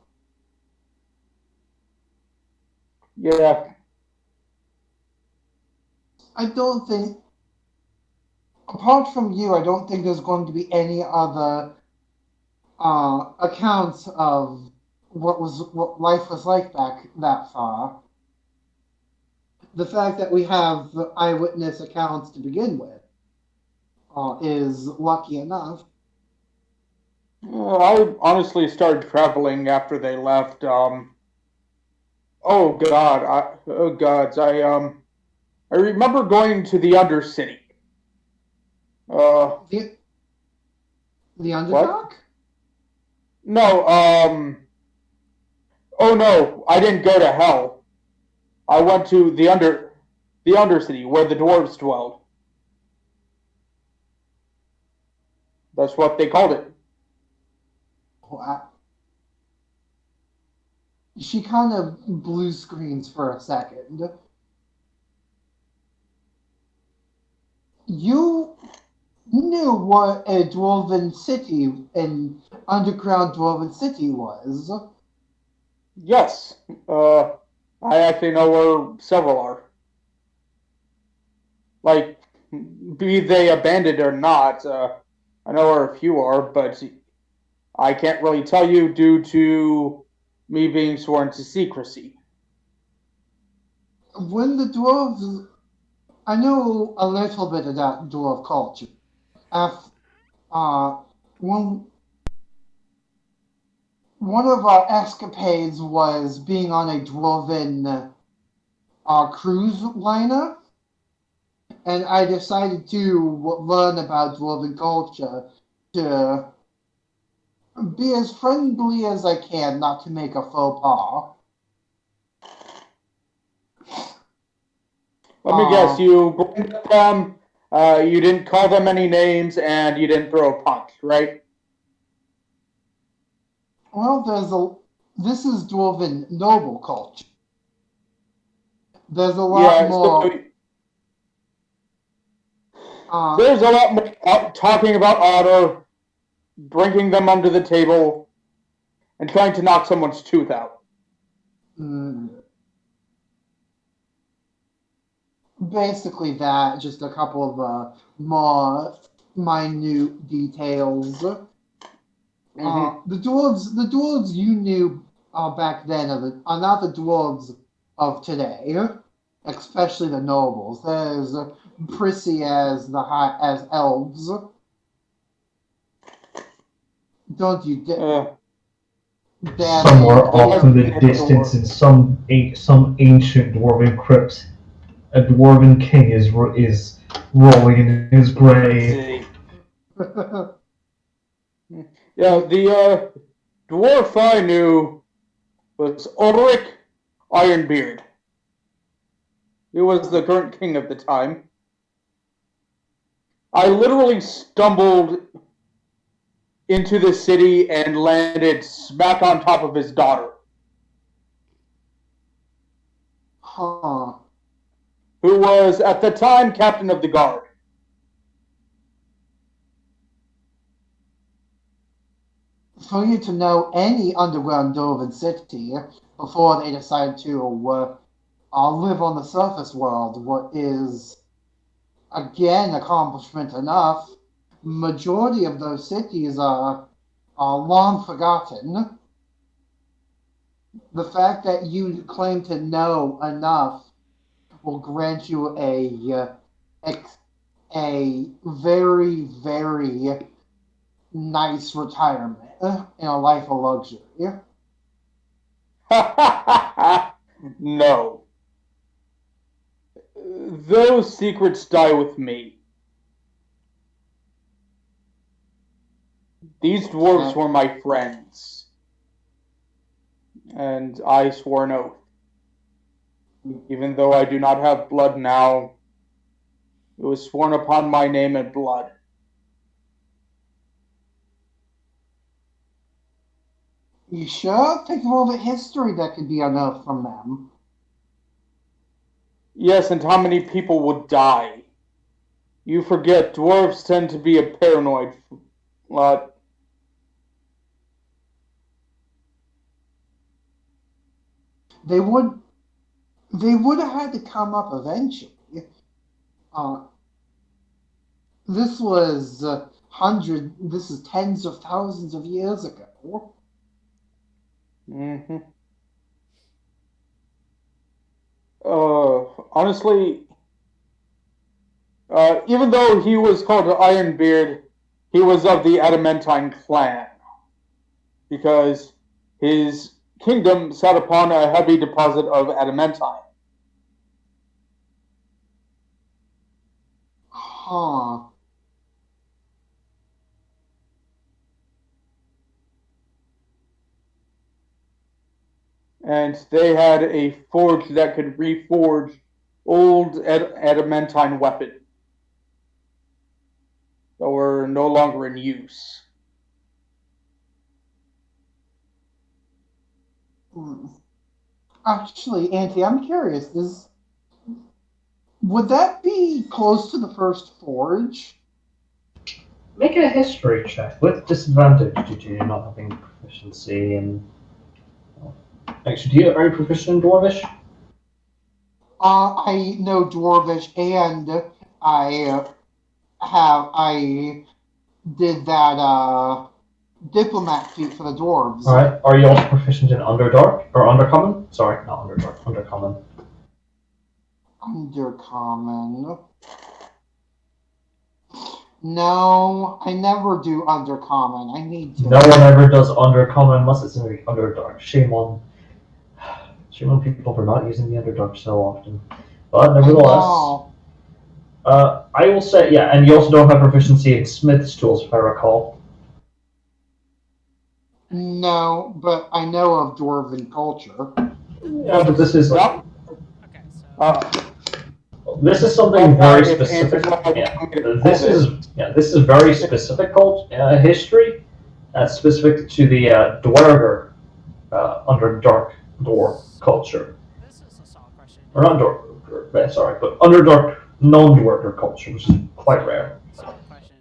Yeah. I don't think, apart from you, I don't think there's going to be any other accounts of what life was like back that far. The fact that we have eyewitness accounts to begin with is lucky enough. I honestly started traveling after they left. Oh god, oh gods, I remember going to the Undercity. Uh, The the what? Underdark? No, oh no, I didn't go to hell. I went to the Undercity where the dwarves dwelled. That's what they called it. Oh, she kind of blue screens for a second. You knew what a dwarven city, an underground dwarven city was. Yes, I actually know where several are. Like, be they abandoned or not, I know where a few are, but I can't really tell you due to me being sworn to secrecy. When the dwarves, I know a little bit about dwarf culture. Af, uh, one one of our escapades was being on a dwarven cruise liner, and I decided to learn about dwarven culture to be as friendly as I can, not to make a faux pas. Let me guess, you blended them, you didn't call them any names, and you didn't throw a punch, right? Well, this is dwarven noble culture. There's a lot more. There's a lot more talking about honor, bringing them under the table, and trying to knock someone's tooth out. Basically that, just a couple of more minute details. The dwarves you knew back then are not the dwarves of today, especially the nobles. They're as prissy as elves. Don't you dare! Somewhere off in the distance, in some ancient dwarven crypt, a dwarven king is rolling in his grave. Yeah, the dwarf I knew was Ulrich Ironbeard. He was the current king of the time. I literally stumbled into the city and landed smack on top of his daughter. Huh. Who was at the time captain of the guard. For you to know any underground dwarven city before they decide to live on the surface world, what is, again, accomplishment enough. Majority of those cities are long forgotten. The fact that you claim to know enough will grant you a very, very nice retirement in a life of luxury. No. Those secrets die with me. These dwarves were my friends. And I swore an oath. Even though I do not have blood now, it was sworn upon my name and blood. You sure? Think of all the history that could be unearthed from them. Yes, and how many people would die. You forget, dwarves tend to be a paranoid lot. They would have had to come up eventually. This was this is tens of thousands of years ago. Mm-hmm. Honestly, even though he was called Ironbeard, he was of the Adamantine clan. Because his kingdom sat upon a heavy deposit of adamantine. Huh. And they had a forge that could reforge old adamantine weapons that were no longer in use. Actually, Auntie, I'm curious. Would that be close to the first forge? Make a history check with disadvantage due to not having proficiency in. Actually, are you proficient in Dwarvish? I know Dwarvish, and I did that diplomat feat for the dwarves. Alright. Are you also proficient in Underdark? Or Undercommon? Sorry, not Underdark, Undercommon. Undercommon. No, I never do Undercommon. I need to. No one ever does Undercommon unless it's in the Underdark. Shame on people for not using the Underdark so often. But nevertheless, I will say, yeah, and you also don't have proficiency in Smith's tools, if I recall. No, but I know of dwarven culture. Yeah, but this is like Yep. Okay, so this is something very specific. Yeah, this is very specific history. Specific to the Dwerger under Dark Dwarf culture, this is a solid question. or not Dwarf, sorry, but under Dark non-Dwerger culture, which is quite rare. Solid question.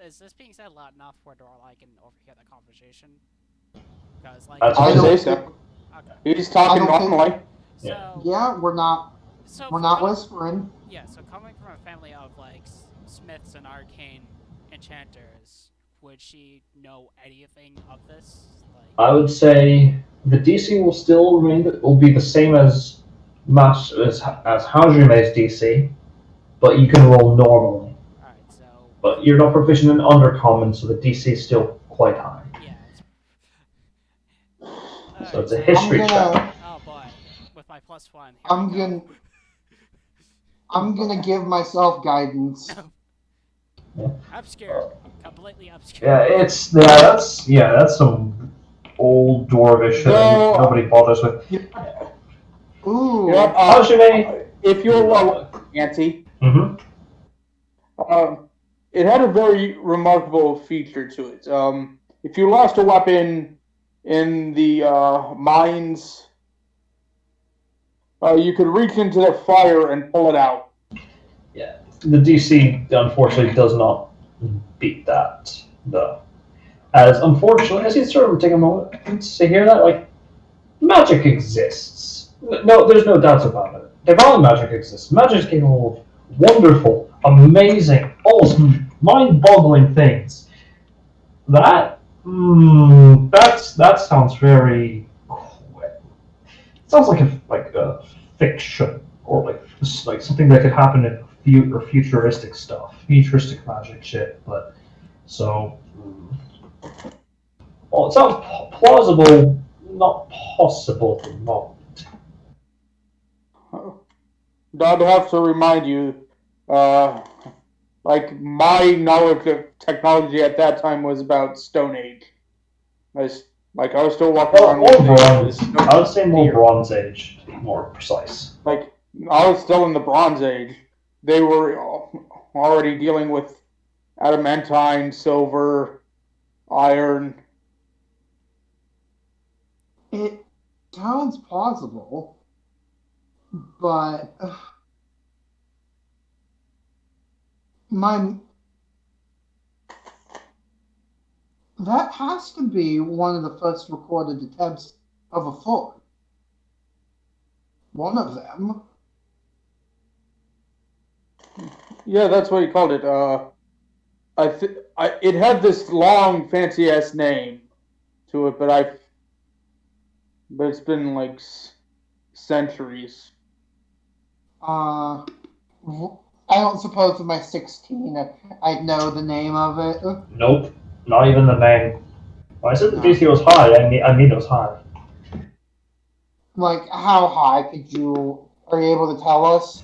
Is this being said loud enough where I can overhear the conversation? Because like That's I what say it is. so. okay. He's talking I don't think- normally. So Yeah, we're not coming, whispering. yeah, so coming from a family of like smiths and arcane enchanters, would she know anything of this? Like, I would say the DC will still will be the same as Hajume's DC, but you can roll normally. all right, so But you're not proficient in Undercommon, so the DC is still quite high. yeah, it's So alright, it's a history check. oh boy, with my +1, here I'm we go. gonna I'm gonna give myself guidance. Obscure, completely obscure. That's some old dwarvish shit that nobody bothers with. Ooh. You know, Hajume. if you're Auntie, Mm-hmm. it had a very remarkable feature to it. If you lost a weapon in the mines, you could reach into the fire and pull it out. Yeah, the DC unfortunately does not beat that, though. As unfortunately, as you sort of take a moment to hear that, like, magic exists. No, there's no doubts about it. Divine magic exists. Magic is capable of wonderful, amazing, almost mind-boggling things. That that sounds very. It sounds like a fiction or like something that could happen in futuristic stuff, futuristic magic shit. But so, well, it sounds plausible, not possible at the moment. I'd have to remind you, like my knowledge of technology at that time was about Stone Age. I was still walking around. More bronze. I would say more Bronze Age, to be more precise. Like I was still in the Bronze Age. They were already dealing with adamantine, silver, iron. It sounds plausible, but that has to be one of the first recorded attempts of a fort. One of them. Yeah, that's what he called it. It had this long, fancy ass name to it, but it's been like centuries. I don't suppose with my 16 I'd know the name of it. Nope, not even the name. When I said the DC was high, I mean it was high. Like, how high are you able to tell us?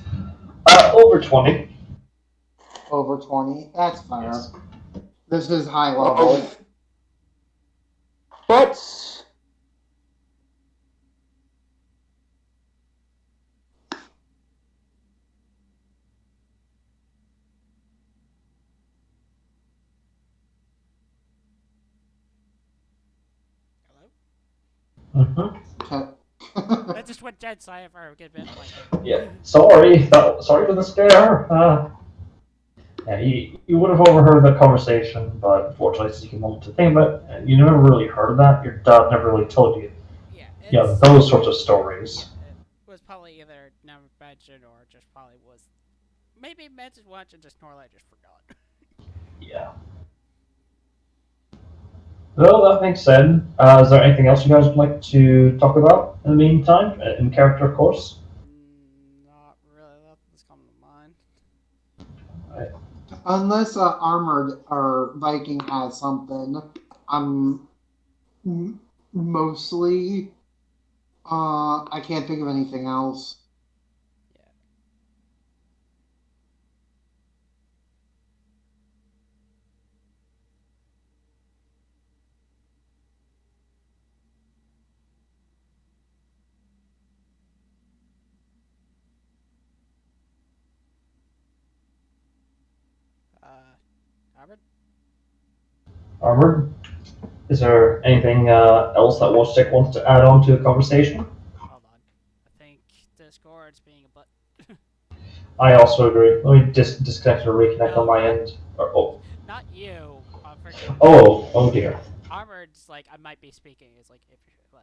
Over 20. Over 20? That's fair. Yes. This is high level. But Hello? Mm-hmm. That just went dead silent for a good bit. Yeah, sorry for the scare. Yeah, you would have overheard that conversation, but unfortunately, it's taking a moment to think about it. You never really heard of that. Your dad never really told you. Yeah, those sorts of stories. Yeah, it was probably either never mentioned or just probably was maybe mentioned once and just Norlai just forgot. Yeah. Well, that being said, is there anything else you guys would like to talk about in the meantime? In character, of course. Not really. Nothing's coming to mind. Right. Unless Armored or Viking has something, I'm mostly. I can't think of anything else. Armored? Armored? Is there anything else that Wojtek wants to add on to the conversation? Hold on. I think Discord's being a butt. I also agree. Let me disconnect and reconnect No, on my not end. not you. Freaking Oh dear. Armored's like I might be speaking. It's like if you're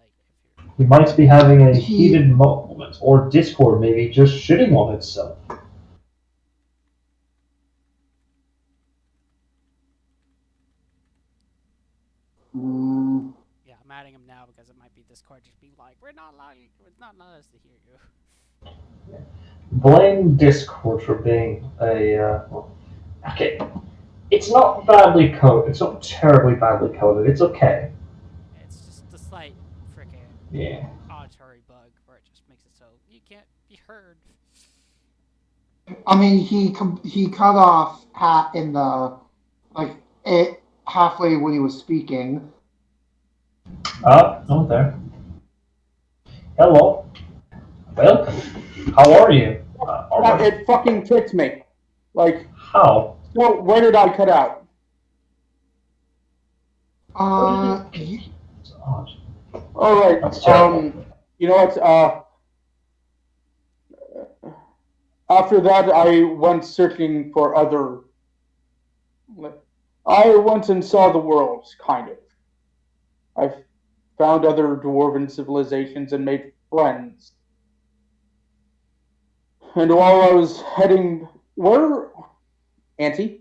We might be having a heated moment, or Discord maybe just shitting on itself. yeah, I'm adding him now because it might be Discord just being like we're not allowed. It's not allowed us to hear you. Blame Discord for being a. Okay, it's not badly coded. It's not terribly badly coded. It's okay. It's just a slight freaking Yeah. auditory bug where it just makes it so you can't be heard. I mean, he cut off in the like it halfway when he was speaking. Oh, there. Hello. Welcome. How are you? It fucking tricked me. Like, How? well, where did I cut out? It's odd. All right. That's terrible. You know what? After that, I went searching for other. I went and saw the world, kind of. I found other dwarven civilizations and made friends. And while I was heading, Auntie?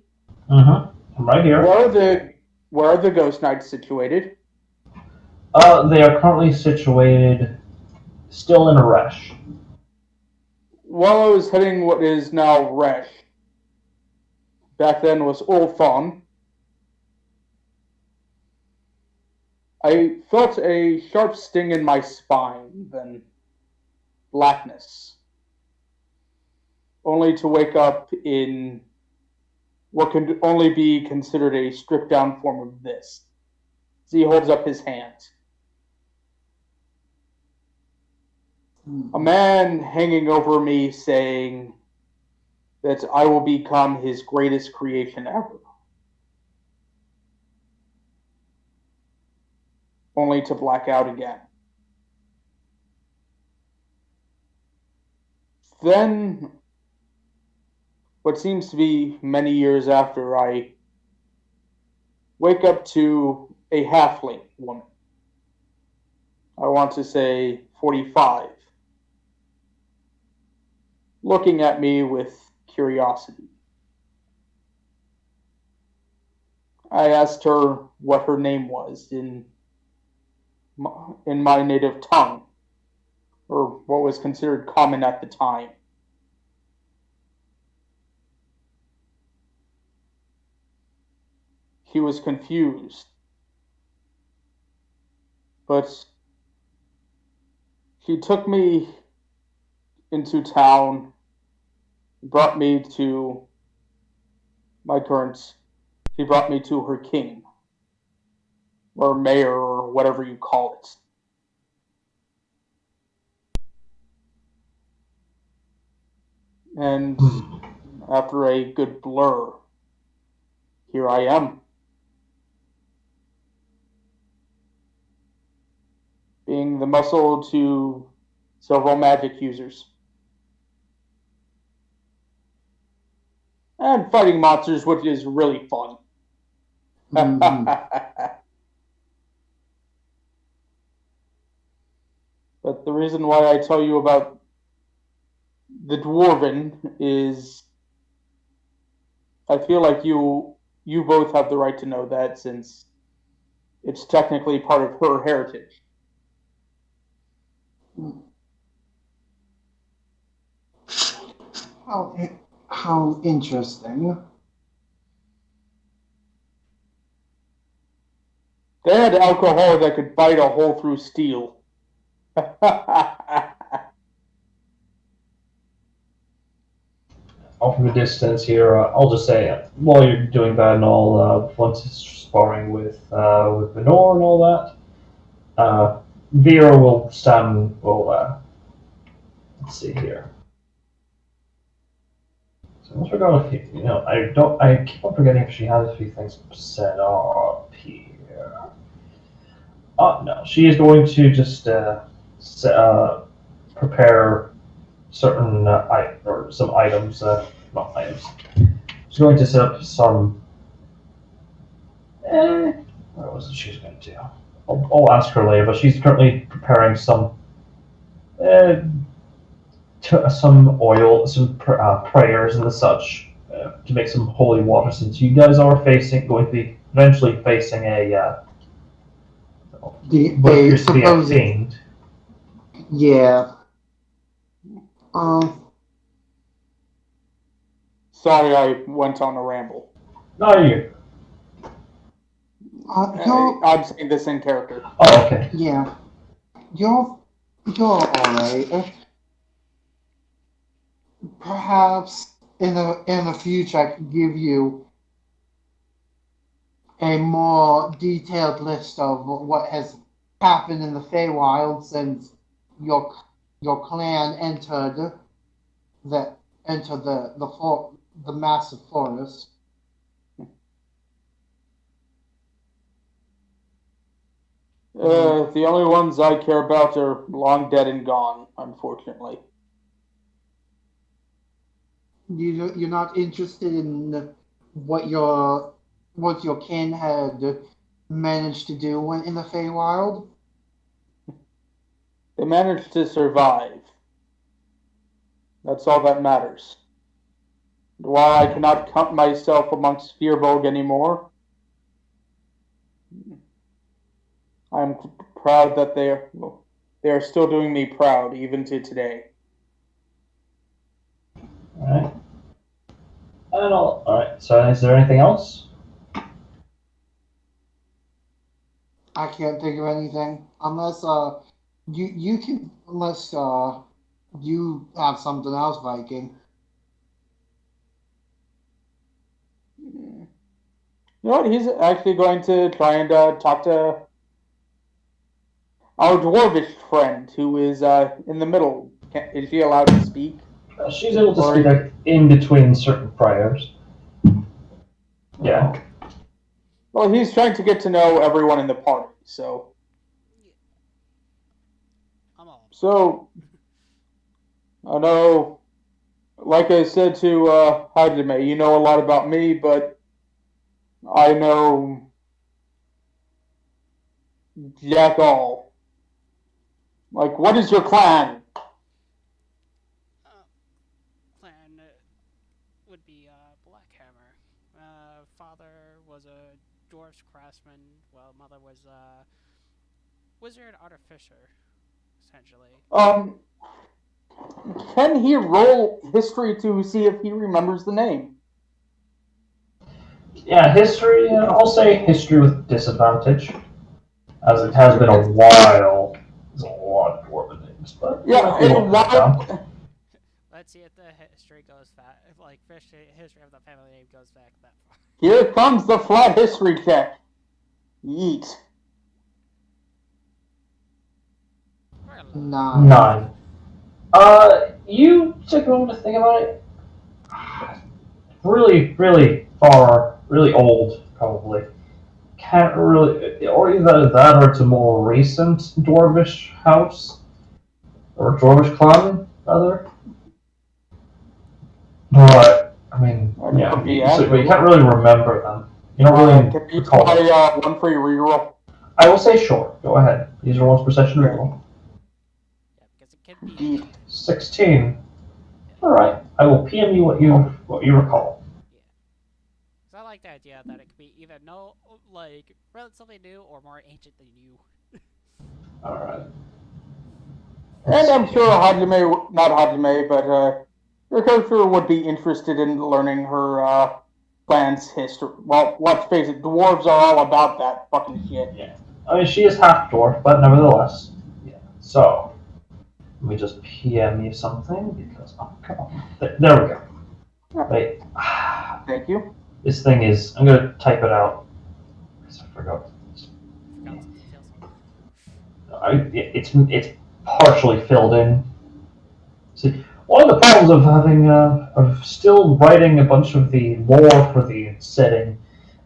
I'm right here. Where are the ghost knights situated? They are currently situated still in Resh. While I was heading what is now Resh, back then was Ulfon, I felt a sharp sting in my spine, then blackness, only to wake up in what could only be considered a stripped down form of this. As he holds up his hand. A man hanging over me saying that I will become his greatest creation ever. Only to black out again. Then, what seems to be many years after, I wake up to a halfling woman. I want to say 45. Looking at me with curiosity. I asked her what her name was in my native tongue, or what was considered common at the time. He was confused, but he took me into town, brought me to he brought me to her king, or mayor, or whatever you call it. And after a good blur, here I am. Being the muscle to several magic users. And fighting monsters, which is really fun. But the reason why I tell you about the dwarven is I feel like you both have the right to know that since it's technically part of her heritage. How interesting. They had alcohol that could bite a hole through steel. Off in the distance here, I'll just say, while you're doing that and all, once it's sparring with Benor and all that, Vera will stand. Let's see here. So let's forget a few. I keep on forgetting if she has a few things set up here. Oh no, she is going to just prepare certain or some items. Not items. She's going to set up some. What was it she was going to do? I'll ask her later, but she's currently preparing uh, some oil, some prayers and such to make some holy water. Since you guys are going to be eventually facing what appears to be a fiend. Yeah. Sorry, I went on a ramble. No, you. I'm saying this in character. Oh, okay. Yeah. You're alright. Perhaps in the future I could give you a more detailed list of what has happened in the Feywild since your your clan entered the massive forest. The only ones I care about are long dead and gone, unfortunately. You're not interested in what your kin had managed to do in the Feywild? They managed to survive. That's all that matters. While I cannot count myself amongst Fearbog anymore, I'm proud that they are still doing me proud even to today. Alright. Alright, so is there anything else? I can't think of anything unless you can unless you have something else, Viking. You know what? He's actually going to try and talk to our dwarvish friend who is in the middle. Is she allowed to speak? She's able to speak like, in between certain prayers. Yeah. Well, he's trying to get to know everyone in the party, so. I'm all. So, I know, like I said to Hajime, you know a lot about me, but I know jack all. Like, what is your clan? Clan would be Blackhammer. Father was a dwarf's craftsman, while mother was a wizard artificer, essentially. Can he roll history to see if he remembers the name? Yeah, history. I'll say history with disadvantage, as it has been a while. There's a lot of dwarven names, but yeah. Let's see if the history goes back. If like history of the family name goes back that far. Here comes the flat history check. Yeet. 9. You took a moment to think about it. Really, really far, really old, probably. Can't really, or either that or it's a more recent dwarvish house, or dwarvish clan, rather. But, I mean, yeah, so you can't really remember them. You don't really Can you recall try one for your reroll? I will say sure. Go ahead. Use your one's perception reroll. Yeah, because it can be 16. All right. I will PM you what you recall. Yeah. So I like the idea that it could be either relatively new or more ancient than you. All right. And I'm sure not Hajime, but your character would be interested in learning her clan's history. Well, let's face it, dwarves are all about that fucking shit. Yeah. I mean, she is half dwarf, but nevertheless. Yeah. So, let me just PM you something because come on. There we go. Wait. Thank you. This thing is. I'm gonna type it out. Because I forgot. Forgot some details. It's partially filled in. See, One of the problems of having of still writing a bunch of the lore for the setting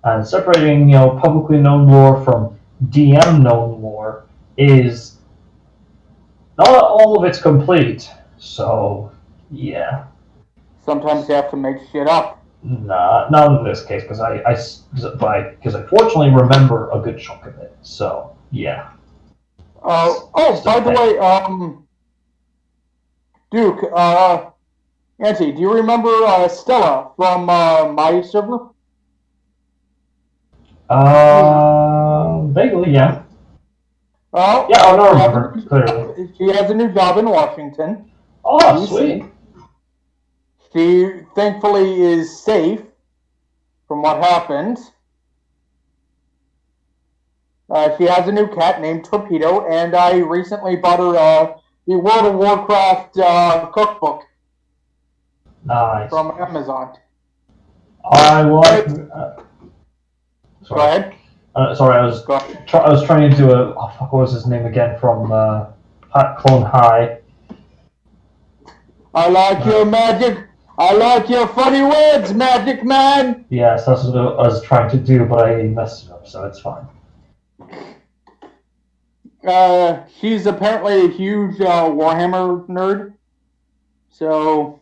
and separating publicly known lore from DM known lore is not all of it's complete. So yeah, Sometimes you have to make shit up. nah, not in this case because I fortunately remember a good chunk of it. So yeah. By the way, Duke, Auntie, do you remember Stella from my server? Vaguely, yeah. Oh, Yeah, I remember clearly. she has a new job in Washington, Oh, D.C. sweet. She thankfully is safe from what happened. She has a new cat named Torpedo, and I recently bought her the World of Warcraft cookbook Nice. from Amazon. I like. Go Sorry. ahead. Sorry, I was Go ahead. I was trying to do a. Oh, fuck, what was his name again from Clone High? I like your magic. I like your funny words, Magic Man. Yes, that's what I was trying to do, but I messed it up, so it's fine. She's apparently a huge Warhammer nerd. So.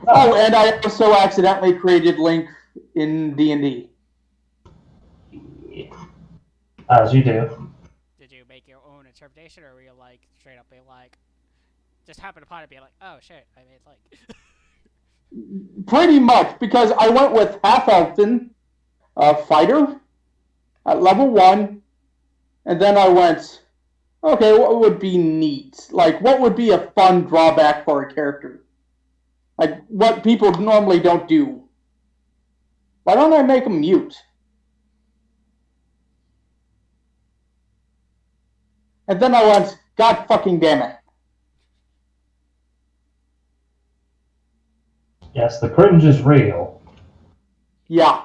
Oh, and I also accidentally created Link in D&D. As you do. Did you make your own interpretation, or were you like straight up being like, just happened upon it, being like, oh shit, I made like. Pretty much, because I went with half elfin fighter at level 1, and then I went, okay, what would be neat? Like, what would be a fun drawback for a character? Like, what people normally don't do. Why don't I make them mute? And then I went, God fucking damn it. Yes, the cringe is real. Yeah.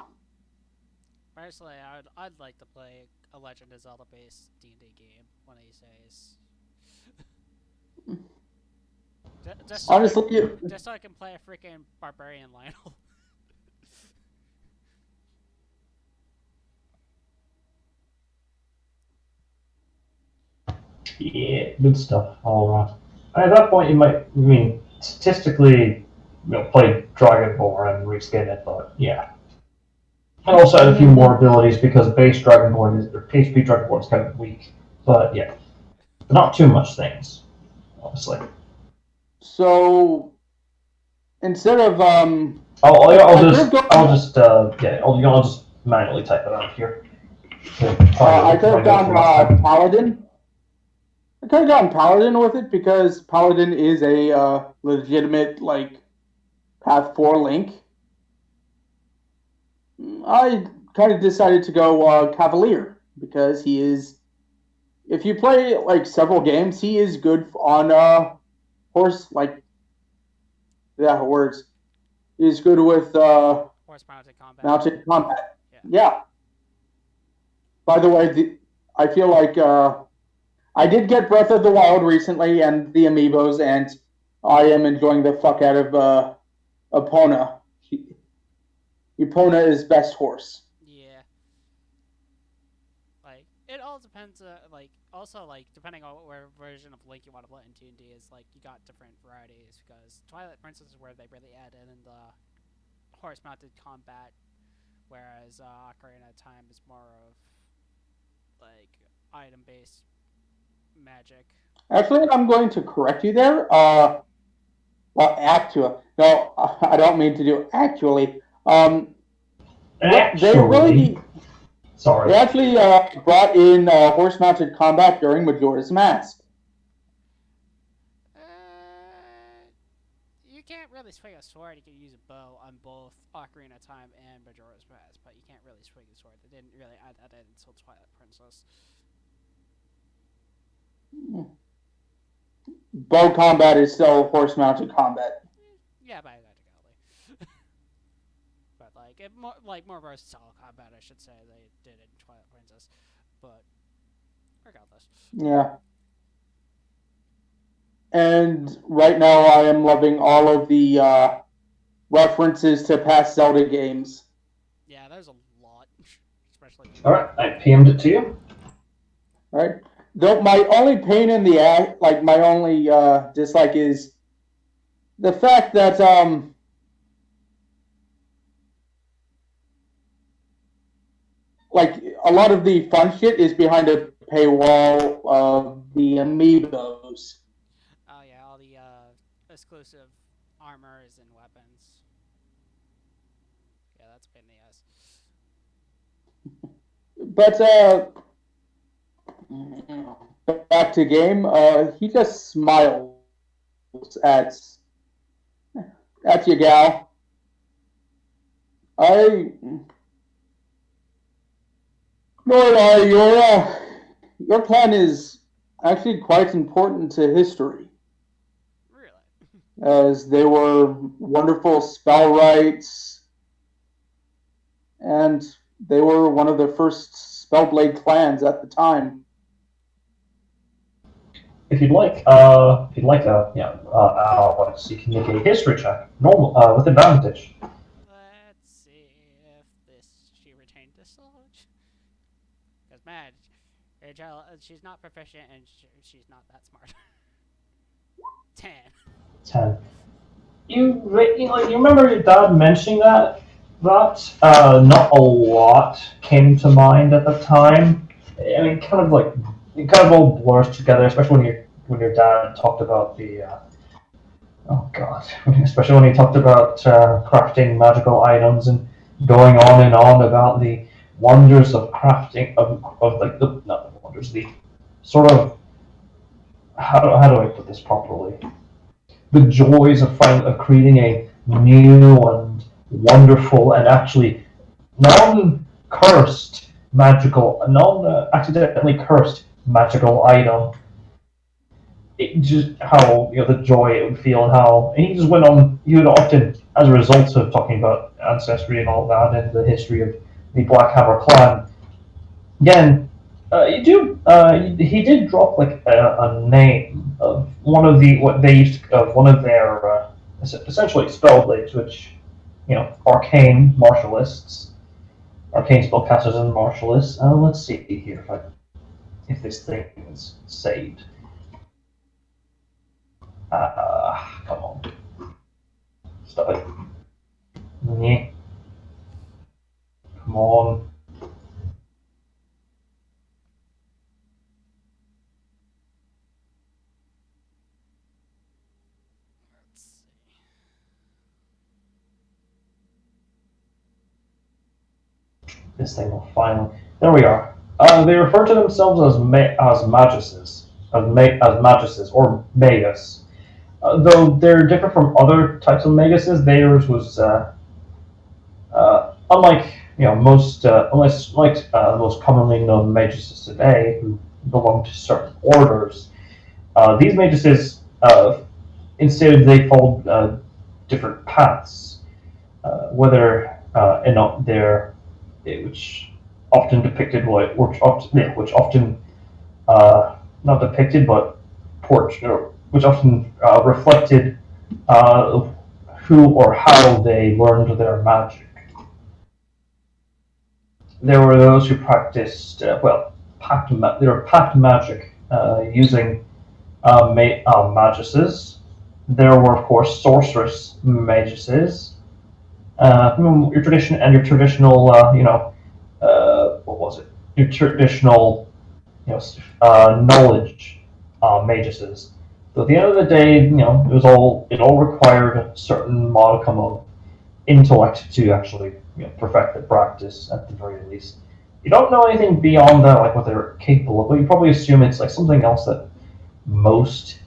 Personally, I'd like to play a Legend of Zelda based D&D game one of these days. Honestly, just so I can play a freaking barbarian Lionel. Yeah, good stuff all around. At that point, you might, statistically, play Dragonborn and reskin it, but yeah. I also had a few more abilities because base Dragonborn is, or HP Dragonborn is kind of weak, but yeah. But not too much things, honestly. So, instead of, I'll just manually type it out here. I could have gone Paladin. I could have gone Paladin with it because Paladin is a legitimate like path 4 link. I kind of decided to go Cavalier because he is. If you play like several games, he is good on horse. Like, yeah, words. He's good with Horse mounted combat. Mounted combat. Yeah. By the way, I feel like I did get Breath of the Wild recently and the amiibos, and I am enjoying the fuck out of Epona. Epona is best horse. Yeah. Like, it all depends, also, depending on what version of Link you want to play in D&D is, you got different varieties, because Twilight Princess is where they really added in the horse-mounted combat, whereas Ocarina of Time is more of, item-based magic. Actually, I'm going to correct you there. Well, actually, no, I don't mean to do actually. They really, sorry. They actually brought in horse-mounted combat during Majora's Mask. You can't really swing a sword. You can use a bow on both Ocarina of Time and Majora's Mask, but you can't really swing a sword. They didn't really add that in until Twilight Princess. Bow combat is still horse-mounted combat. Yeah, by that but more versatile combat, I should say, they did in Twilight Princess. But regardless. Yeah. And right now, I am loving all of the references to past Zelda games. Yeah, there's a lot, especially in All right, I PM'd it to you. Right. Though my only pain in the ass, like my only dislike is the fact that like a lot of the fun shit is behind a paywall of the amiibos. Oh yeah, all the exclusive armors and weapons. Yeah, that's a pain in the ass. But back to game, he just smiles at you, gal. I Nora, your clan is actually quite important to history, Really? as they were wonderful spell rights, and they were one of the first Spellblade clans at the time. If you'd like Alex, you can make a history check, normal, with advantage. Let's see if she retained this knowledge. Because man, she's not proficient and she's not that smart. 10. 10. You remember your dad mentioning that? Not a lot came to mind at the time. I mean, it kind of all blurs together, especially when your dad talked about the oh god, especially when he talked about crafting magical items and going on and on about the wonders of crafting of like the not the wonders, the sort of how do I put this properly? The joys of creating a new and wonderful and actually non accidentally cursed magical item. It just how the joy it would feel and how and he just went on. He would often, as a result of talking about ancestry and all that and the history of the Blackhammer clan, again, you do. He did drop like a name of one of the what they used of one of their essentially spellblades, which arcane martialists, arcane spellcasters and martialists. Let's see here if this thing is saved. Come on, stop it. Yeah, come on. Let's see. This thing will finally. There we are. They refer to themselves as maguses, as maguses or magus. Though they're different from other types of maguses, theirs was unlike unless like most commonly known maguses today, who belong to certain orders. These maguses instead they followed different paths, whether in their which often depicted which often not depicted but which often reflected uh, who or how they learned their magic. There were those who practiced they were pact magic using maguses. There were of course sorceress maguses. Your traditional what was it? Your traditional knowledge maguses. So at the end of the day, it all required a certain modicum of intellect to actually perfect the practice at the very least. You don't know anything beyond that, like what they're capable of, but you probably assume it's like something else that most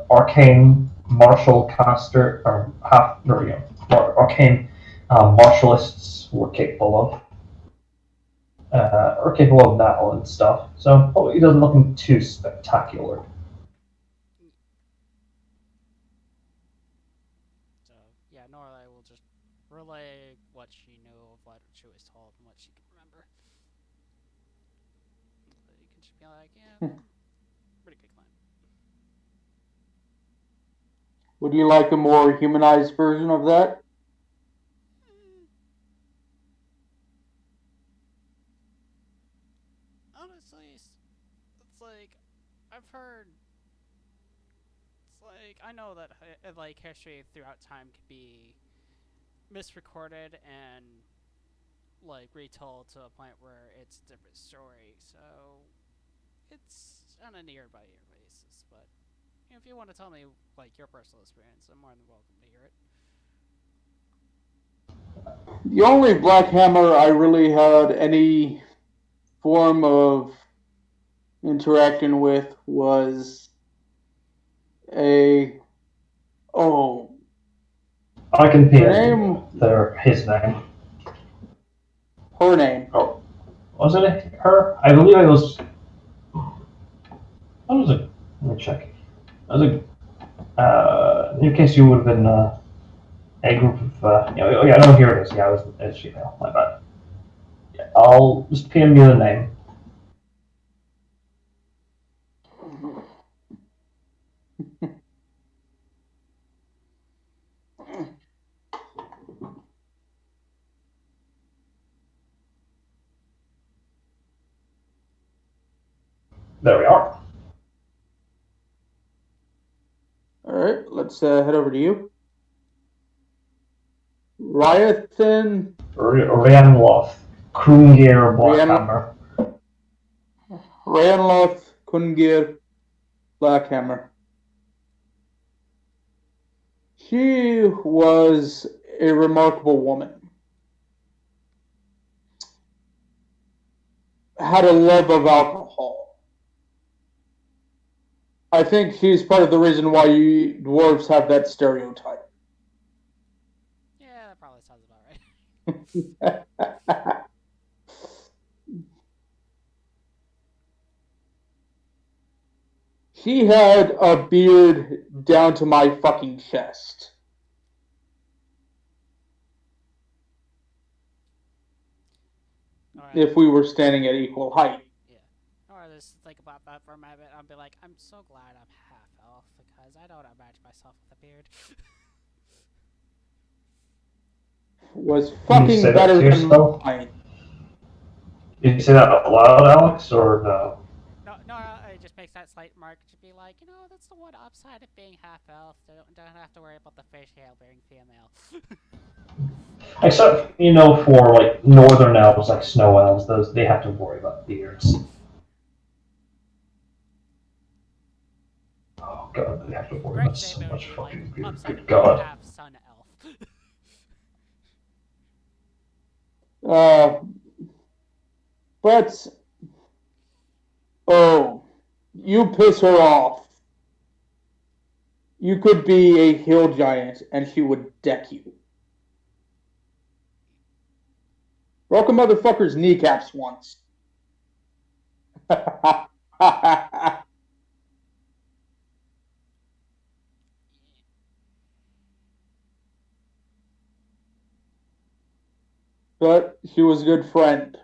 arcane martial caster or arcane martialists were capable of. Are capable of now and stuff. So probably doesn't look too spectacular. So yeah, Norlai will just relay what she knew of what she was told and what she can remember. You can just be like, yeah, pretty good clan. Would you like a more humanized version of that? Honestly, it's like I've heard. It's like I know that like history throughout time can be misrecorded and like retold to a point where it's a different story. So it's on a year by year basis. But if you want to tell me like your personal experience, I'm more than welcome to hear it. The only Black Hammer I really had any form of interaction with was a oh I can her PM you name his name. her name. Oh, wasn't it her? I believe it was. What was it? Let me check. It was a. In your case, you would have been a group of. Oh yeah, no, here it is. Yeah, it's female. My bad. Yeah, I'll just PM you the name. There we are. All right, let's head over to you. Ryathan Ryanloth, Krungir Blackhammer. Ryanloth Kungir Blackhammer. She was a remarkable woman. Had a love of alcohol. I think she's part of the reason why you dwarves have that stereotype. Yeah, that probably sounds about right. She had a beard down to my fucking chest. If we were standing at equal height. Yeah. Or just think about that for a minute. I'll be like, I'm so glad I'm half elf because I don't imagine myself with a beard. Was fucking better than mine. Did you say that out loud, Alex, or no? No, it just makes that slight mark to be like, that's the one upside of being half elf. Don't have to worry about the fish hair being female. Except, for like northern elves, like snow elves, they have to worry about beards. Oh god, they have to worry about so much fucking beards. Good god. Half sun elf. But you piss her off. You could be a hill giant and she would deck you. Broke a motherfucker's kneecaps once. But she was a good friend.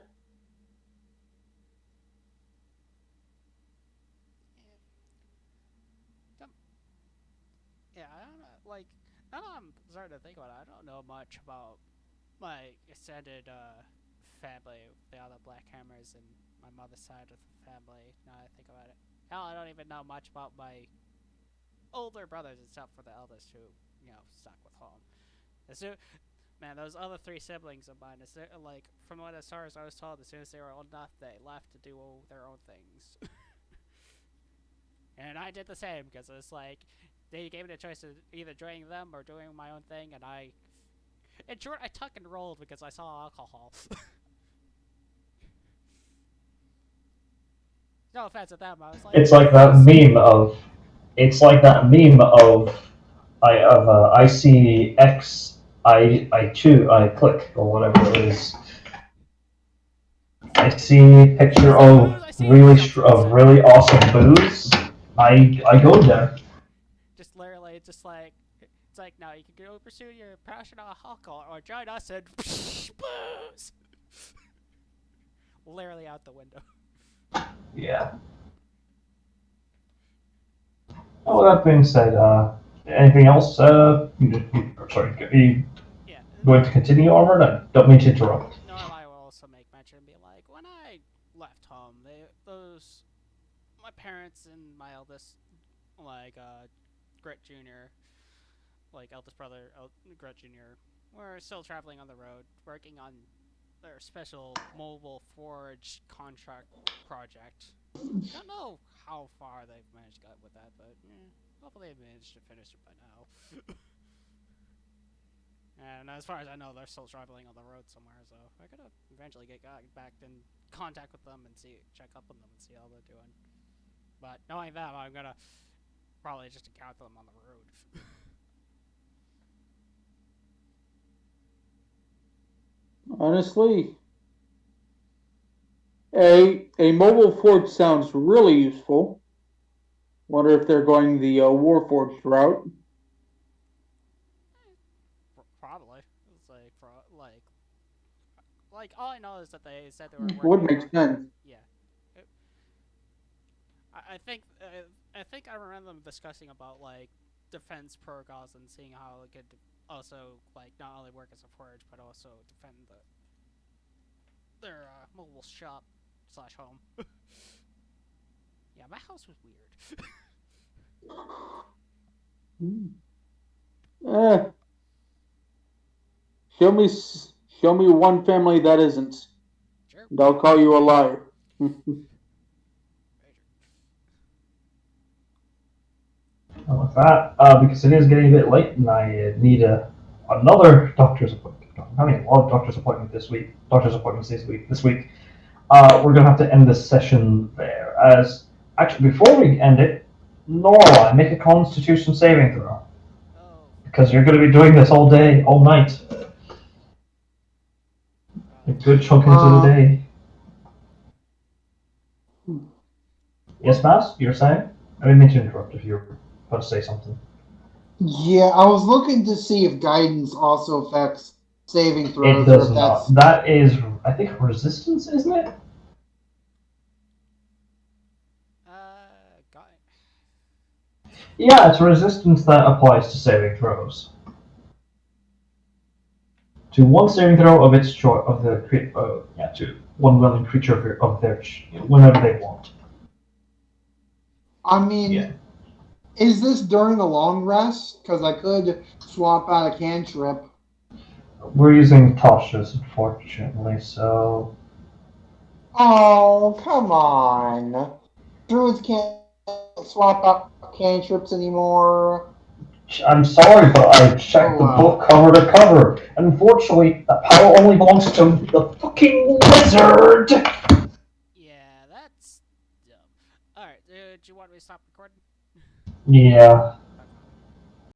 Yeah, I don't know. Like, now that I'm starting to think about it, I don't know much about my extended family, the other Black Hammers, and my mother's side of the family. Now I think about it. Hell, I don't even know much about my older brothers except for the eldest who, stuck with home. So, man, those other three siblings of mine, like, from what as far as I was told, as soon as they were old enough, they left to do their own things. And I did the same, because it's like, they gave me the choice of either joining them or doing my own thing, and in short, I tuck and rolled because I saw alcohol. No offense at them, I was like... It's like that meme of... I see X, I click, or whatever it is. I see a picture of really awesome booze. I go there. Just literally, it's like, no, you can go pursue your passion on alcohol or join us and booze. Literally out the window. Yeah. Well, that being said, Anything else? Sorry, are you Yeah, going to continue onward? I don't mean to interrupt. Normal will also make mention and be like, when I left home, those my parents and my eldest, like Grit Junior, like eldest brother Grit Junior, were still traveling on the road, working on their special mobile forge contract project. Don't know how far they've managed to get with that, but hopefully they've managed to finish it by now. And as far as I know, they're still traveling on the road somewhere, so I gotta eventually get back in contact with them and check up on them and see how they're doing. But knowing them, I'm gonna probably just encounter them on the road. Honestly, a mobile forge sounds really useful. Wonder if they're going the Warforged route. Probably. It's like all I know is that they said they were Would working make on. sense. Yeah, I think I think I remember them discussing about like defense protocols and seeing how it could also like not only work as a forge but also defend their mobile shop slash home. Yeah, my house was weird. Eh, show me, show me one family that isn't, Sure. and I'll call you a liar. And with that, because it is getting a bit late and I need another doctor's appointment. I'm having a lot of doctor's appointments this week. Doctor's appointments this week. We're gonna have to end this session there. As actually, before we end it, Nora, make a Constitution saving throw Oh, because you're going to be doing this all day, all night, a good chunk into the day. Yes, Mass, you're saying? I didn't mean to interrupt. If you're about to say something, Yeah, I was looking to see if guidance also affects saving it throws, or does if not. that's. That is, I think, resistance, isn't it? got it. Yeah, it's resistance that applies to saving throws. To one saving throw of its choice of the to one willing creature of their whenever they want. I mean, Yeah. is this during the long rest? Because I could swap out a cantrip. We're using Tasha's, unfortunately, so. Oh, come on. Druids can't swap out cantrips anymore. I'm sorry, but I checked Oh, the well. book cover to cover. Unfortunately, that power only belongs to the fucking wizard! Yeah, that's dumb. All right, do you want me to stop recording? Yeah.